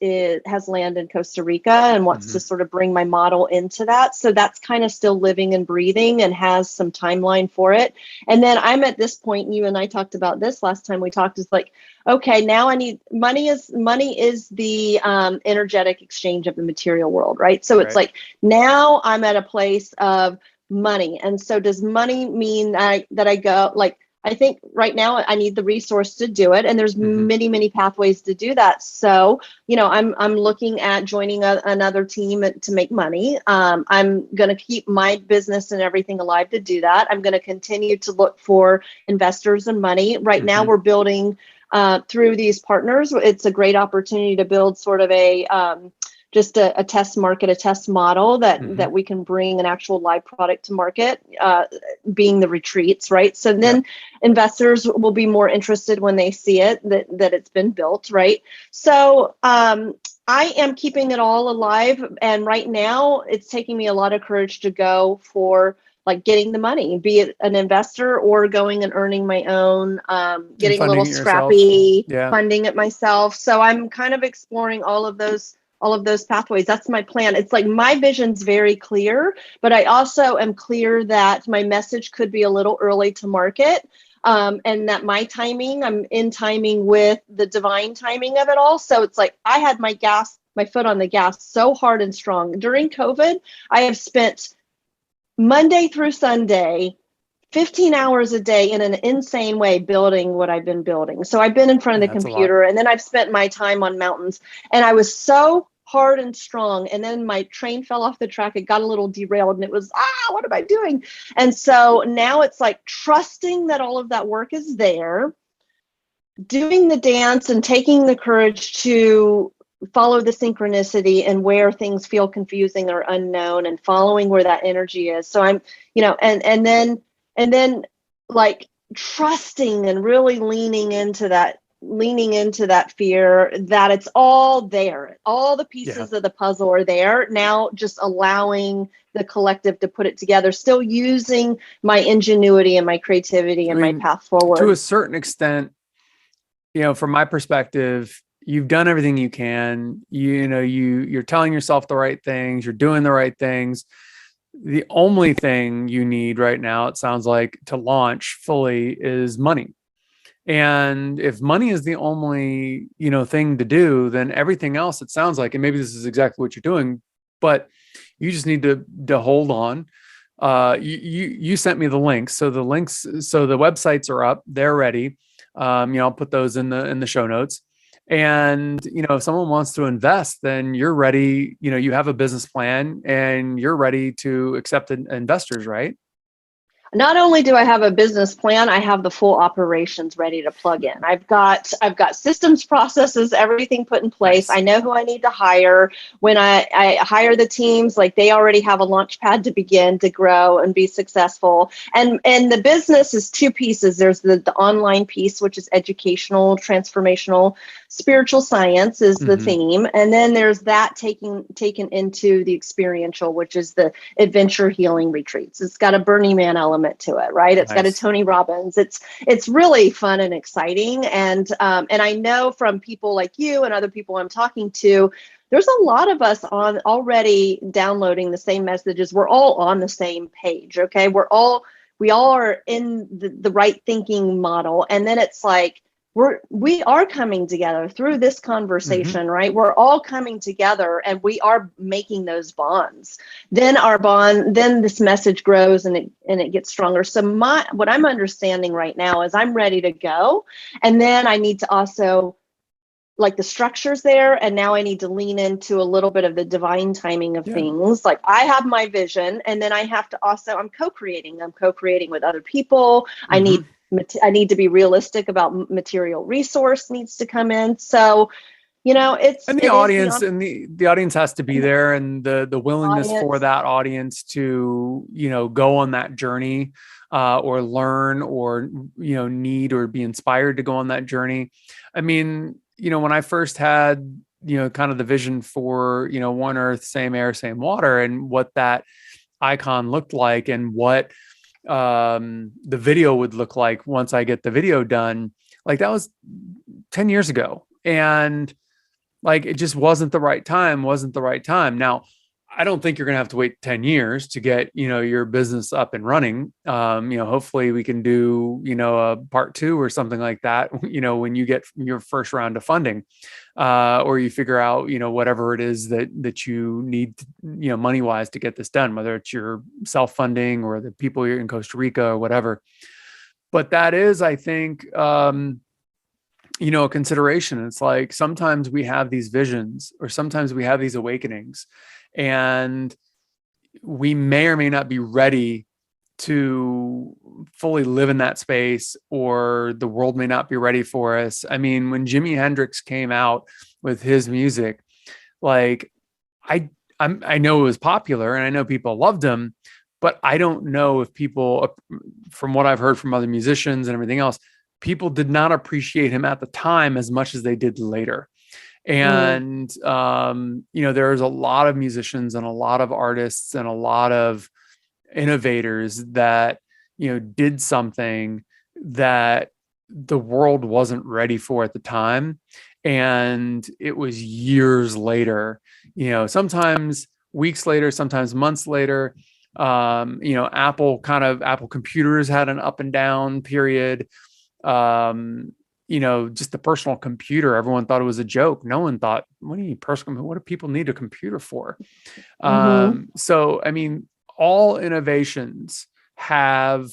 Speaker 2: has land in Costa Rica and wants to sort of bring my model into that. So that's kind of still living and breathing and has some timeline for it. And then I'm at this point, you and I talked about this last time we talked, is like, okay, now I need money is the energetic exchange of the material world, right? So it's like, now I'm at a place of money. And so does money mean that I go, like, I think right now I need the resource to do it. And there's many, many pathways to do that. So, I'm looking at joining another team to make money. I'm going to keep my business and everything alive to do that. I'm going to continue to look for investors and money. Right now we're building through these partners. It's a great opportunity to build sort of just a test market, a test model that we can bring an actual live product to market, being the retreats, right? So then investors will be more interested when they see it, that it's been built, right? So I am keeping it all alive. And right now it's taking me a lot of courage to go for like getting the money, be it an investor or going and earning my own,
Speaker 1: And
Speaker 2: getting a
Speaker 1: funding
Speaker 2: little
Speaker 1: it yourself.
Speaker 2: scrappy,
Speaker 1: Yeah.
Speaker 2: funding it myself. So I'm kind of exploring all of those pathways. That's my plan. It's like my vision's very clear, but I also am clear that my message could be a little early to market. And that my timing, I'm in timing with the divine timing of it all. So it's like I had my foot on the gas so hard and strong. During COVID, I have spent Monday through Sunday, 15 hours a day in an insane way building what I've been building. So I've been in front of the computer, and then I've spent my time on mountains, and I was so hard and strong. And then my train fell off the track. It got a little derailed, and it was, what am I doing? And so now it's like trusting that all of that work is there, doing the dance and taking the courage to follow the synchronicity and where things feel confusing or unknown, and following where that energy is. So I'm, and then like trusting and really leaning into that fear that it's all there. All the pieces of the puzzle are there. Now just allowing the collective to put it together, still using my ingenuity and my creativity and my path forward.
Speaker 1: To a certain extent, from my perspective, you've done everything you can. You're telling yourself the right things. You're doing the right things. The only thing you need right now, it sounds like, to launch fully is money. And if money is the only, thing to do, then everything else, it sounds like, and maybe this is exactly what you're doing, but you just need to hold on. You sent me the links. So the websites are up, they're ready. I'll put those in the show notes. And, if someone wants to invest, then you're ready. You have a business plan and you're ready to accept investors, right?
Speaker 2: Not only do I have a business plan, I have the full operations ready to plug in. I've got systems, processes, everything put in place. Nice. I know who I need to hire. When I hire the teams, like they already have a launch pad to begin to grow and be successful. And the business is two pieces. There's the online piece, which is educational, transformational, spiritual science is the theme. And then there's that taken into the experiential, which is the adventure healing retreats. It's got a Burning Man element to it, right? It's got a Tony Robbins. It's really fun and exciting. And I know from people like you and other people I'm talking to, there's a lot of us on already downloading the same messages. We're all on the same page. Okay. We all are in the right thinking model. And then it's like, we are coming together through this conversation, right? We're all coming together and we are making those bonds. Then then this message grows and it gets stronger. So what I'm understanding right now is I'm ready to go. And then I need to also, like, the structure's there, and now I need to lean into a little bit of the divine timing of things. Like, I have my vision, and then I have to also, I'm co-creating with other people. I need to be realistic about material resource needs to come in. So,
Speaker 1: and the audience has to be there, and the willingness for that audience to, go on that journey, or learn, or, need or be inspired to go on that journey. I mean, when I first had, kind of the vision for, one earth, same air, same water, and what that icon looked like, and what the video would look like once I get the video done, like that was 10 years ago. And like, it just wasn't the right time. Now, I don't think you're going to have to wait 10 years to get, your business up and running. Hopefully we can do, a part 2 or something like that, when you get your first round of funding, or you figure out, whatever it is that you need, money wise to get this done, whether it's your self-funding or the people you're in Costa Rica or whatever. But that is, I think, a consideration. It's like, sometimes we have these visions, or sometimes we have these awakenings, and we may or may not be ready to fully live in that space, or the world may not be ready for us. I mean, when Jimi Hendrix came out with his music, like I know it was popular and I know people loved him, but I don't know if people, from what I've heard from other musicians and everything else, people did not appreciate him at the time as much as they did later. And, there's a lot of musicians and a lot of artists and a lot of innovators that, did something that the world wasn't ready for at the time. And it was years later, sometimes weeks later, sometimes months later. Apple computers had an up and down period. Just the personal computer, everyone thought it was a joke. No one thought, what do people need a computer for? So, I mean, all innovations have,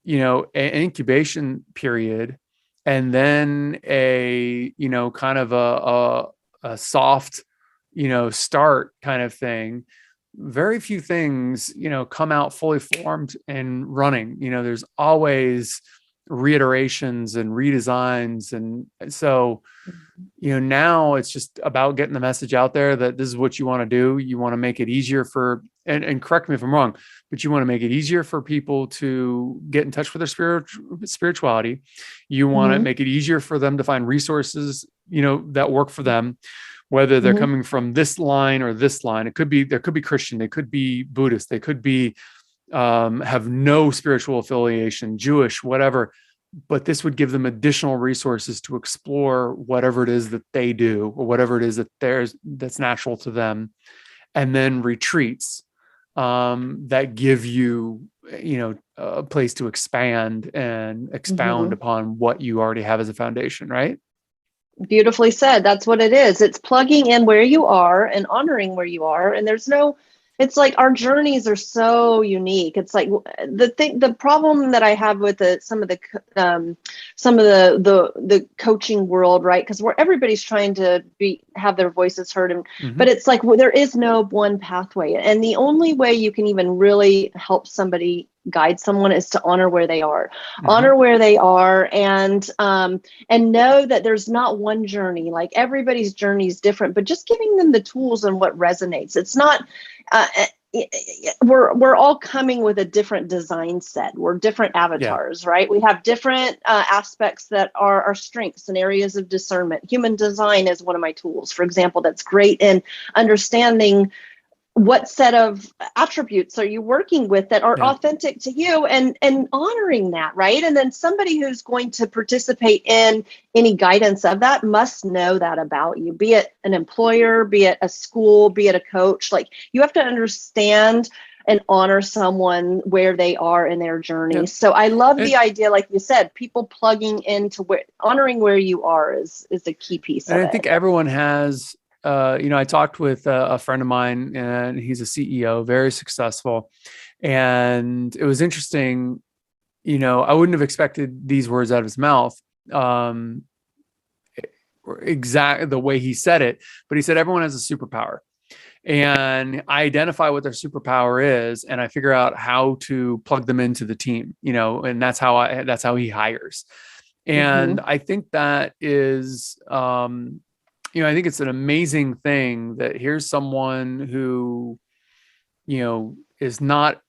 Speaker 1: an incubation period, and then a, kind of a soft, start kind of thing. Very few things, come out fully formed and running. There's always reiterations and redesigns. And so, now it's just about getting the message out there that this is what you want to do. You want to make it easier for, and correct me if I'm wrong, but you want to make it easier for people to get in touch with their spirituality. You want to make it easier for them to find resources, that work for them, whether they're coming from this line or this line. There could be Christian, they could be Buddhist, they could be, have no spiritual affiliation, Jewish, whatever. But this would give them additional resources to explore whatever it is that they do, or whatever it is that's natural to them. And then retreats that give you, a place to expand and expound upon what you already have as a foundation, right?
Speaker 2: Beautifully said. That's what it is. It's plugging in where you are and honoring where you are. And it's like our journeys are so unique. It's like the problem that I have with some of the coaching world, right? Because everybody's trying to have their voices heard, but it's like, there is no one pathway, and the only way you can even really help somebody, guide someone, is to honor where they are, and know that there's not one journey. Like, everybody's journey is different, but just giving them the tools and what resonates. It's not. We're all coming with a different design set. We're different avatars, right? We have different aspects that are our strengths and areas of discernment. Human design is one of my tools, for example, that's great in understanding what set of attributes are you working with that are authentic to you, and honoring that, right? And then somebody who's going to participate in any guidance of that must know that about you, be it an employer, be it a school, be it a coach. Like, you have to understand and honor someone where they are in their journey. So I love the idea, like you said, people plugging into honoring where you are is a key piece of it.
Speaker 1: I think everyone has. I talked with a friend of mine, and he's a CEO, very successful. And it was interesting, I wouldn't have expected these words out of his mouth, exactly the way he said it, but he said, everyone has a superpower. And I identify what their superpower is, and I figure out how to plug them into the team, and that's how he hires. And I think that is, I think it's an amazing thing that here's someone who, is not,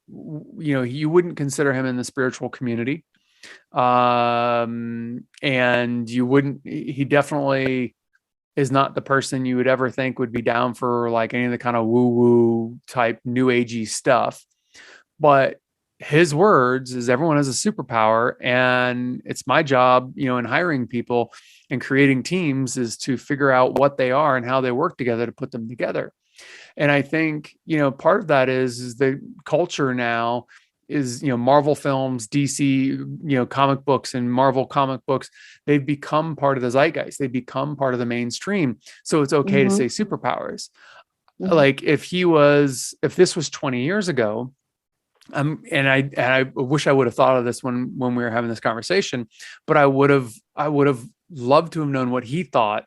Speaker 1: you wouldn't consider him in the spiritual community. And he definitely is not the person you would ever think would be down for like any of the kind of woo-woo type new agey stuff. But his words is, everyone has a superpower, and it's my job, in hiring people and creating teams, is to figure out what they are and how they work together to put them together. And I think, part of that is the culture now is, Marvel films, DC, comic books and Marvel comic books, they've become part of the zeitgeist. They've become part of the mainstream. So it's okay to say superpowers. Like, if this was 20 years ago, and I wish I would have thought of this when we were having this conversation, but I would have loved to have known what he thought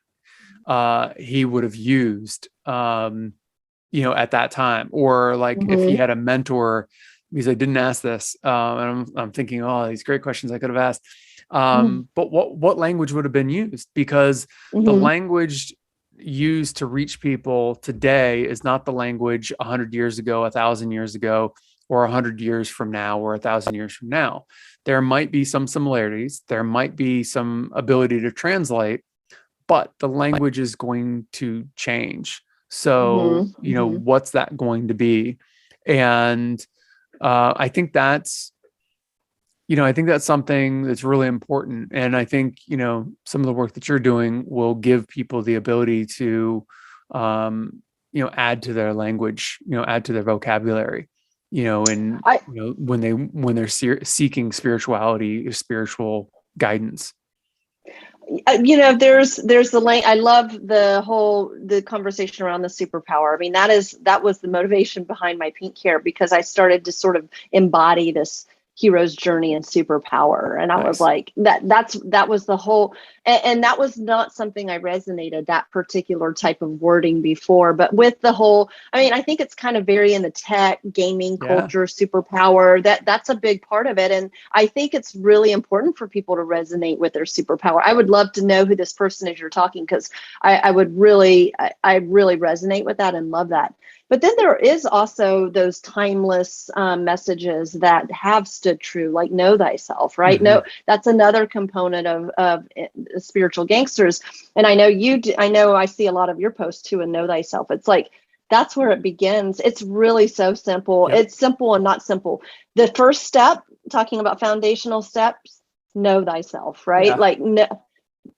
Speaker 1: he would have used, at that time, or like if he had a mentor, because I didn't ask this, and I'm thinking, oh, these great questions I could have asked, but what language would have been used? Because the language used to reach people today is not the language 100 years ago, 1,000 years ago, or 100 years from now, or 1,000 years from now. There might be some similarities. There might be some ability to translate, but the language is going to change. So, what's that going to be? And I think that's, I think that's something that's really important. And I think, some of the work that you're doing will give people the ability to, add to their language, add to their vocabulary, and, when they're seeking spirituality, spiritual guidance.
Speaker 2: There's the lane. I love the conversation around the superpower. I mean, that was the motivation behind my pink hair, because I started to sort of embody this hero's journey and superpower. And I was like, that was the whole, and that was not something I resonated, that particular type of wording before, but with the whole, I mean, I think it's kind of very in the tech gaming culture, superpower, that's a big part of it. And I think it's really important for people to resonate with their superpower. I would love to know who this person is you're talking, because I really resonate with that and love that. But then there is also those timeless messages that have stood true, like know thyself, right? Mm-hmm. No, that's another component of spiritual gangsters. And I know I know I see a lot of your posts too, and know thyself. It's like, that's where it begins. It's really so simple. Yep. It's simple and not simple. The first step, talking about foundational steps, know thyself, right? Yeah. Like, no.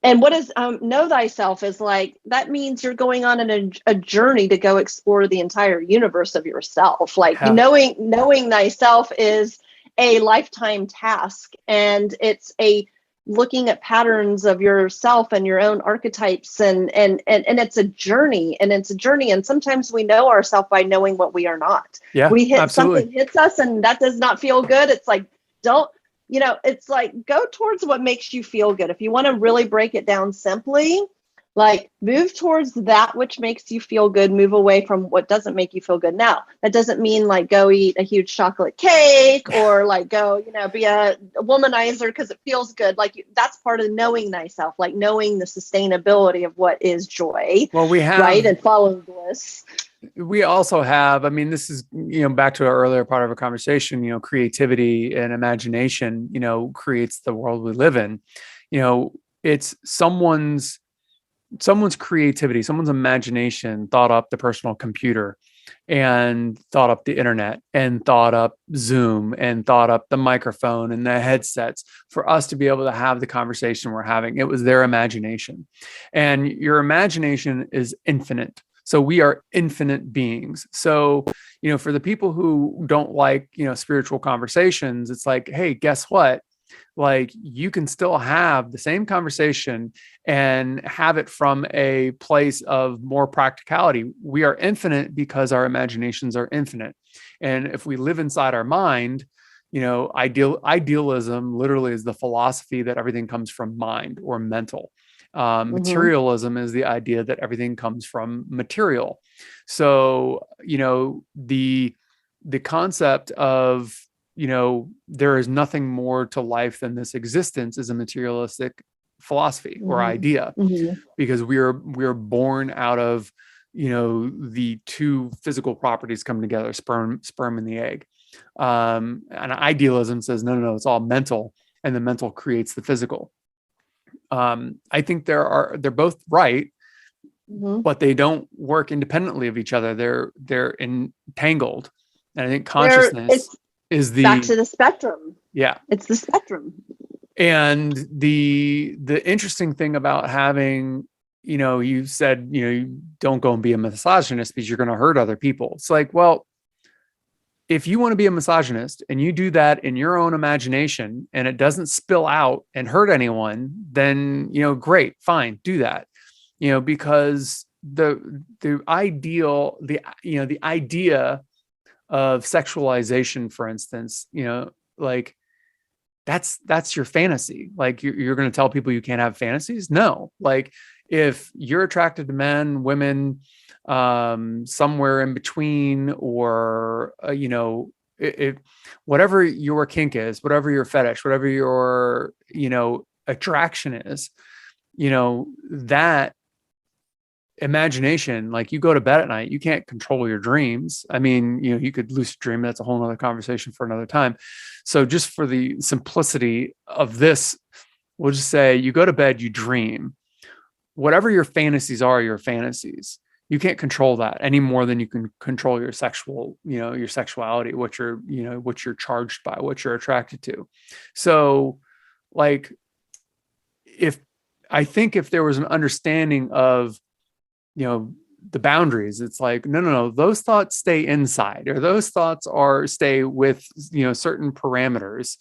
Speaker 2: And what is know thyself is like, that means you're going on a journey to go explore the entire universe of yourself. Like knowing thyself is a lifetime task, and it's a looking at patterns of yourself and your own archetypes, and it's a journey, and sometimes we know ourselves by knowing what we are not. Yeah, we hit absolutely. Something hits us and that does not feel good. It's like, it's like, go towards what makes you feel good. If you want to really break it down simply, like, move towards that which makes you feel good, move away from what doesn't make you feel good. Now, that doesn't mean like go eat a huge chocolate cake or like go, be a womanizer because it feels good. Like, that's part of knowing thyself, like knowing the sustainability of what is joy. Well, we have, right, and following bliss.
Speaker 1: We also have, I mean, this is, back to our earlier part of our conversation, creativity and imagination, creates the world we live in. It's someone's creativity, someone's imagination thought up the personal computer and thought up the internet and thought up Zoom and thought up the microphone and the headsets for us to be able to have the conversation we're having. It was their imagination, and your imagination is infinite. So we are infinite beings. So, for the people who don't like, spiritual conversations, it's like, hey, guess what? Like, you can still have the same conversation and have it from a place of more practicality. We are infinite because our imaginations are infinite. And if we live inside our mind, idealism literally is the philosophy that everything comes from mind or mental. Materialism is the idea that everything comes from material. So, the concept of, there is nothing more to life than this existence is a materialistic philosophy or idea, because we are born out of, the two physical properties come together, sperm and the egg. And idealism says, no, it's all mental, and the mental creates the physical. I think they're both right, but they don't work independently of each other. They're entangled. And I think consciousness is
Speaker 2: back to the spectrum.
Speaker 1: Yeah.
Speaker 2: It's the spectrum.
Speaker 1: And the interesting thing about having, you said, you don't go and be a misogynist because you're going to hurt other people. It's like, well, if you want to be a misogynist and you do that in your own imagination and it doesn't spill out and hurt anyone, then, great, fine, do that. Because the idea of sexualization, for instance, like that's your fantasy. Like, you're going to tell people you can't have fantasies? No. Like, if you're attracted to men, women, somewhere in between, or whatever your kink is, whatever your fetish, whatever your attraction is, that imagination, like, you go to bed at night, you can't control your dreams. I mean, you could lucid dream. That's a whole nother conversation for another time. So just for the simplicity of this, we'll just say you go to bed, you dream. Whatever your fantasies are, your fantasies. You can't control that any more than you can control your your sexuality, what you're charged by, what you're attracted to. So like, if there was an understanding of, the boundaries, it's like, no, those thoughts stay inside, or those thoughts stay with, certain parameters,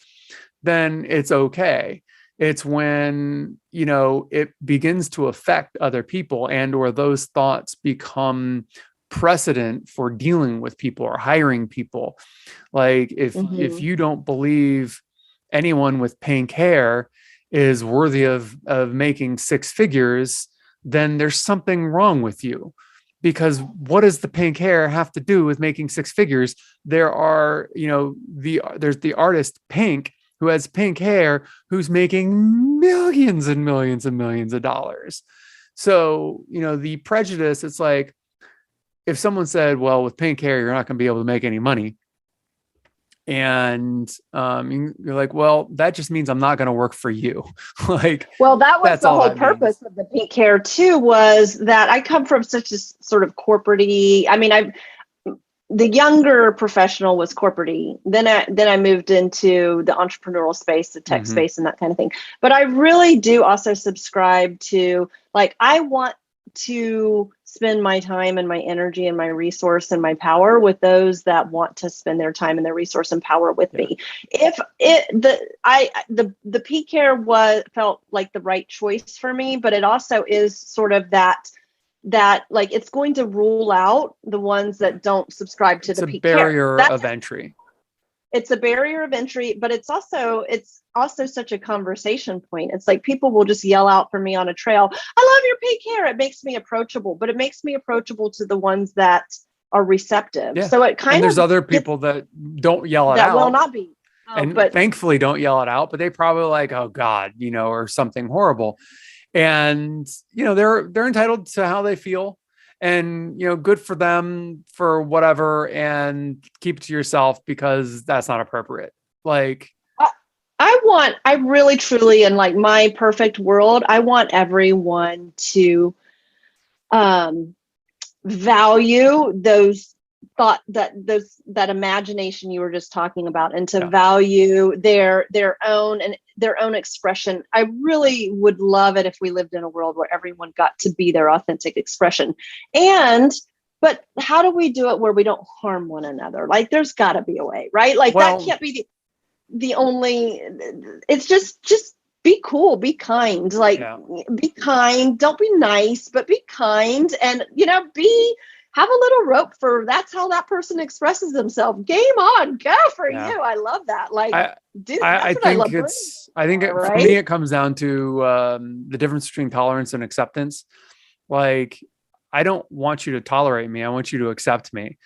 Speaker 1: then it's okay. It's when, it begins to affect other people, and or those thoughts become precedent for dealing with people or hiring people. Like if you don't believe anyone with pink hair is worthy of making six figures, then there's something wrong with you. Because what does the pink hair have to do with making six figures? There's the artist Pink, who has pink hair, who's making millions and millions and millions of dollars. So, the prejudice, it's like, if someone said, well, with pink hair, you're not going to be able to make any money. And you're like, well, that just means I'm not going to work for you. Like,
Speaker 2: well, that was the whole purpose of the pink hair too, was that I come from such a sort of corporate-y. I mean, the younger professional was corporate-y. Then I moved into the entrepreneurial space, the tech space, and that kind of thing. But I really do also subscribe to, like, I want to spend my time and my energy and my resource and my power with those that want to spend their time and their resource and power with me. If the pink hair felt like the right choice for me, but it also is sort of that like, it's going to rule out the ones that don't subscribe to the pink hair.
Speaker 1: It's a barrier of entry.
Speaker 2: It's a barrier of entry, but it's also such a conversation point. It's like, people will just yell out for me on a trail, I love your pink hair. It makes me approachable, but it makes me approachable to the ones that are receptive. Yeah. So
Speaker 1: there's other people that don't yell it out. That
Speaker 2: will not be.
Speaker 1: But thankfully don't yell it out, but they probably like, oh God, or something horrible. And, they're entitled to how they feel. And, good for them for whatever, and keep it to yourself, because that's not appropriate. Like,
Speaker 2: I really, truly, in like my perfect world, I want everyone to value that imagination you were just talking about, and to value their own expression. I really would love it if we lived in a world where everyone got to be their authentic expression. But how do we do it where we don't harm one another? Like, there's got to be a way, right? Like, that can't be the only. It's just be cool, be kind, be kind. Don't be nice, but be kind, and have a little rope for, that's how that person expresses themselves. Game on, go for you. I love that. Like, I
Speaker 1: think for me, it comes down to the difference between tolerance and acceptance. Like, I don't want you to tolerate me. I want you to accept me.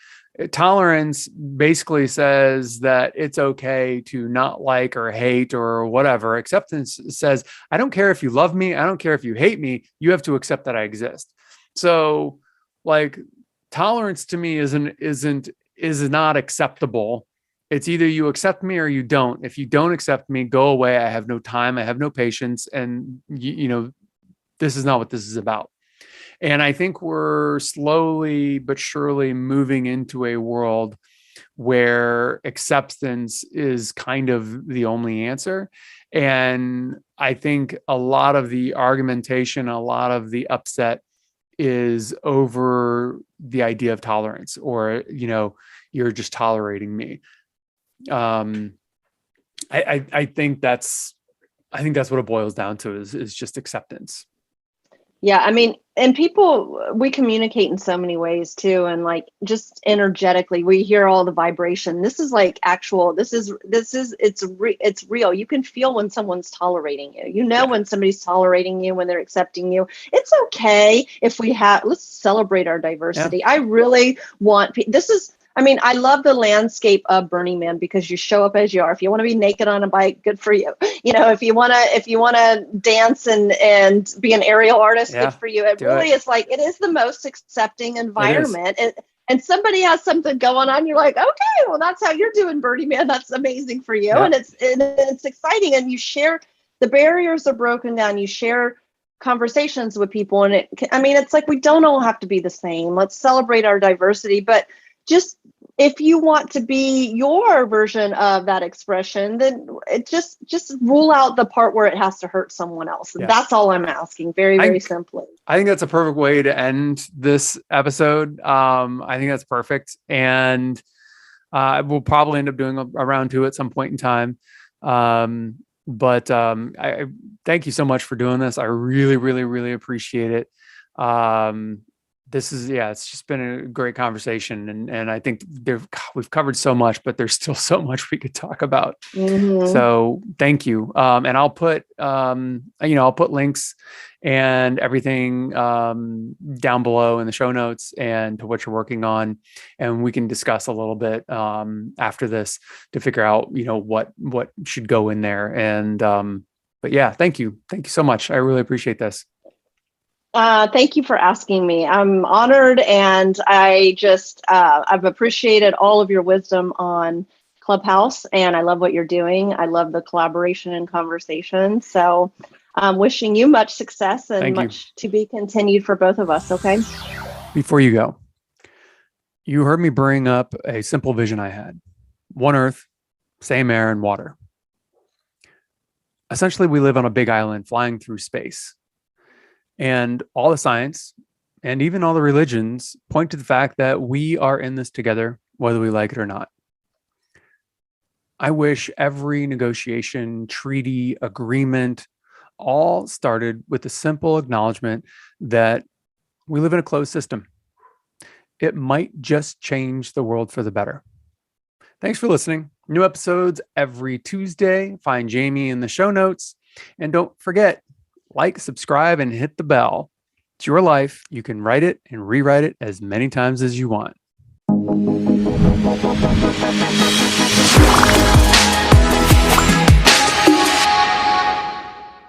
Speaker 1: Tolerance basically says that it's okay to not like or hate or whatever. Acceptance says, I don't care if you love me. I don't care if you hate me. You have to accept that I exist. So, like, tolerance to me is not acceptable. It's either you accept me or you don't. If you don't accept me, go away. I have no time. I have no patience. And this is not what this is about. And I think we're slowly but surely moving into a world where acceptance is kind of the only answer. And I think a lot of the argumentation, a lot of the upset is over the idea of tolerance, or, you're just tolerating me. I think that's what it boils down to, is just acceptance.
Speaker 2: Yeah. I mean, and we communicate in so many ways too. And like, just energetically, we hear all the vibration. This is like it's real. You can feel when someone's tolerating you, when somebody's tolerating you, when they're accepting you. It's okay if let's celebrate our diversity. I really want, I love the landscape of Burning Man, because you show up as you are. If you want to be naked on a bike, good for you. If you want to dance and be an aerial artist, good for you. It really is like, it is the most accepting environment. And somebody has something going on. You're like, okay, well, that's how you're doing, Burning Man. That's amazing for you. Yeah. And it's exciting. And you share, the barriers are broken down. You share conversations with people. And it's like, we don't all have to be the same. Let's celebrate our diversity. But just, if you want to be your version of that expression, then it just rule out the part where it has to hurt someone else. Yes. That's all I'm asking, very simply.
Speaker 1: I think that's a perfect way to end this episode. I think that's perfect. And we'll probably end up doing a round two at some point in time. But I thank you so much for doing this. I really, really, really appreciate it. It's just been a great conversation. And I think we've covered so much, but there's still so much we could talk about. Mm-hmm. So thank you. And I'll put links and everything down below in the show notes and to what you're working on. And we can discuss a little bit after this to figure out, what should go in there. And, but yeah, thank you. Thank you so much. I really appreciate this.
Speaker 2: Thank you for asking me. I'm honored, and I've appreciated all of your wisdom on Clubhouse, and I love what you're doing. I love the collaboration and conversation. So I'm wishing you much success and much to be continued for both of us. Okay.
Speaker 1: Before you go, you heard me bring up a simple vision I had: one Earth, same air and water. Essentially, we live on a big island flying through space. And all the science and even all the religions point to the fact that we are in this together, whether we like it or not. I wish every negotiation, treaty, agreement all started with the simple acknowledgement that we live in a closed system. It might just change the world for the better. Thanks for listening. New episodes every Tuesday. Find Jayme in the show notes. And don't forget, like, subscribe, and hit the bell. It's your life. You can write it and rewrite it as many times as you want.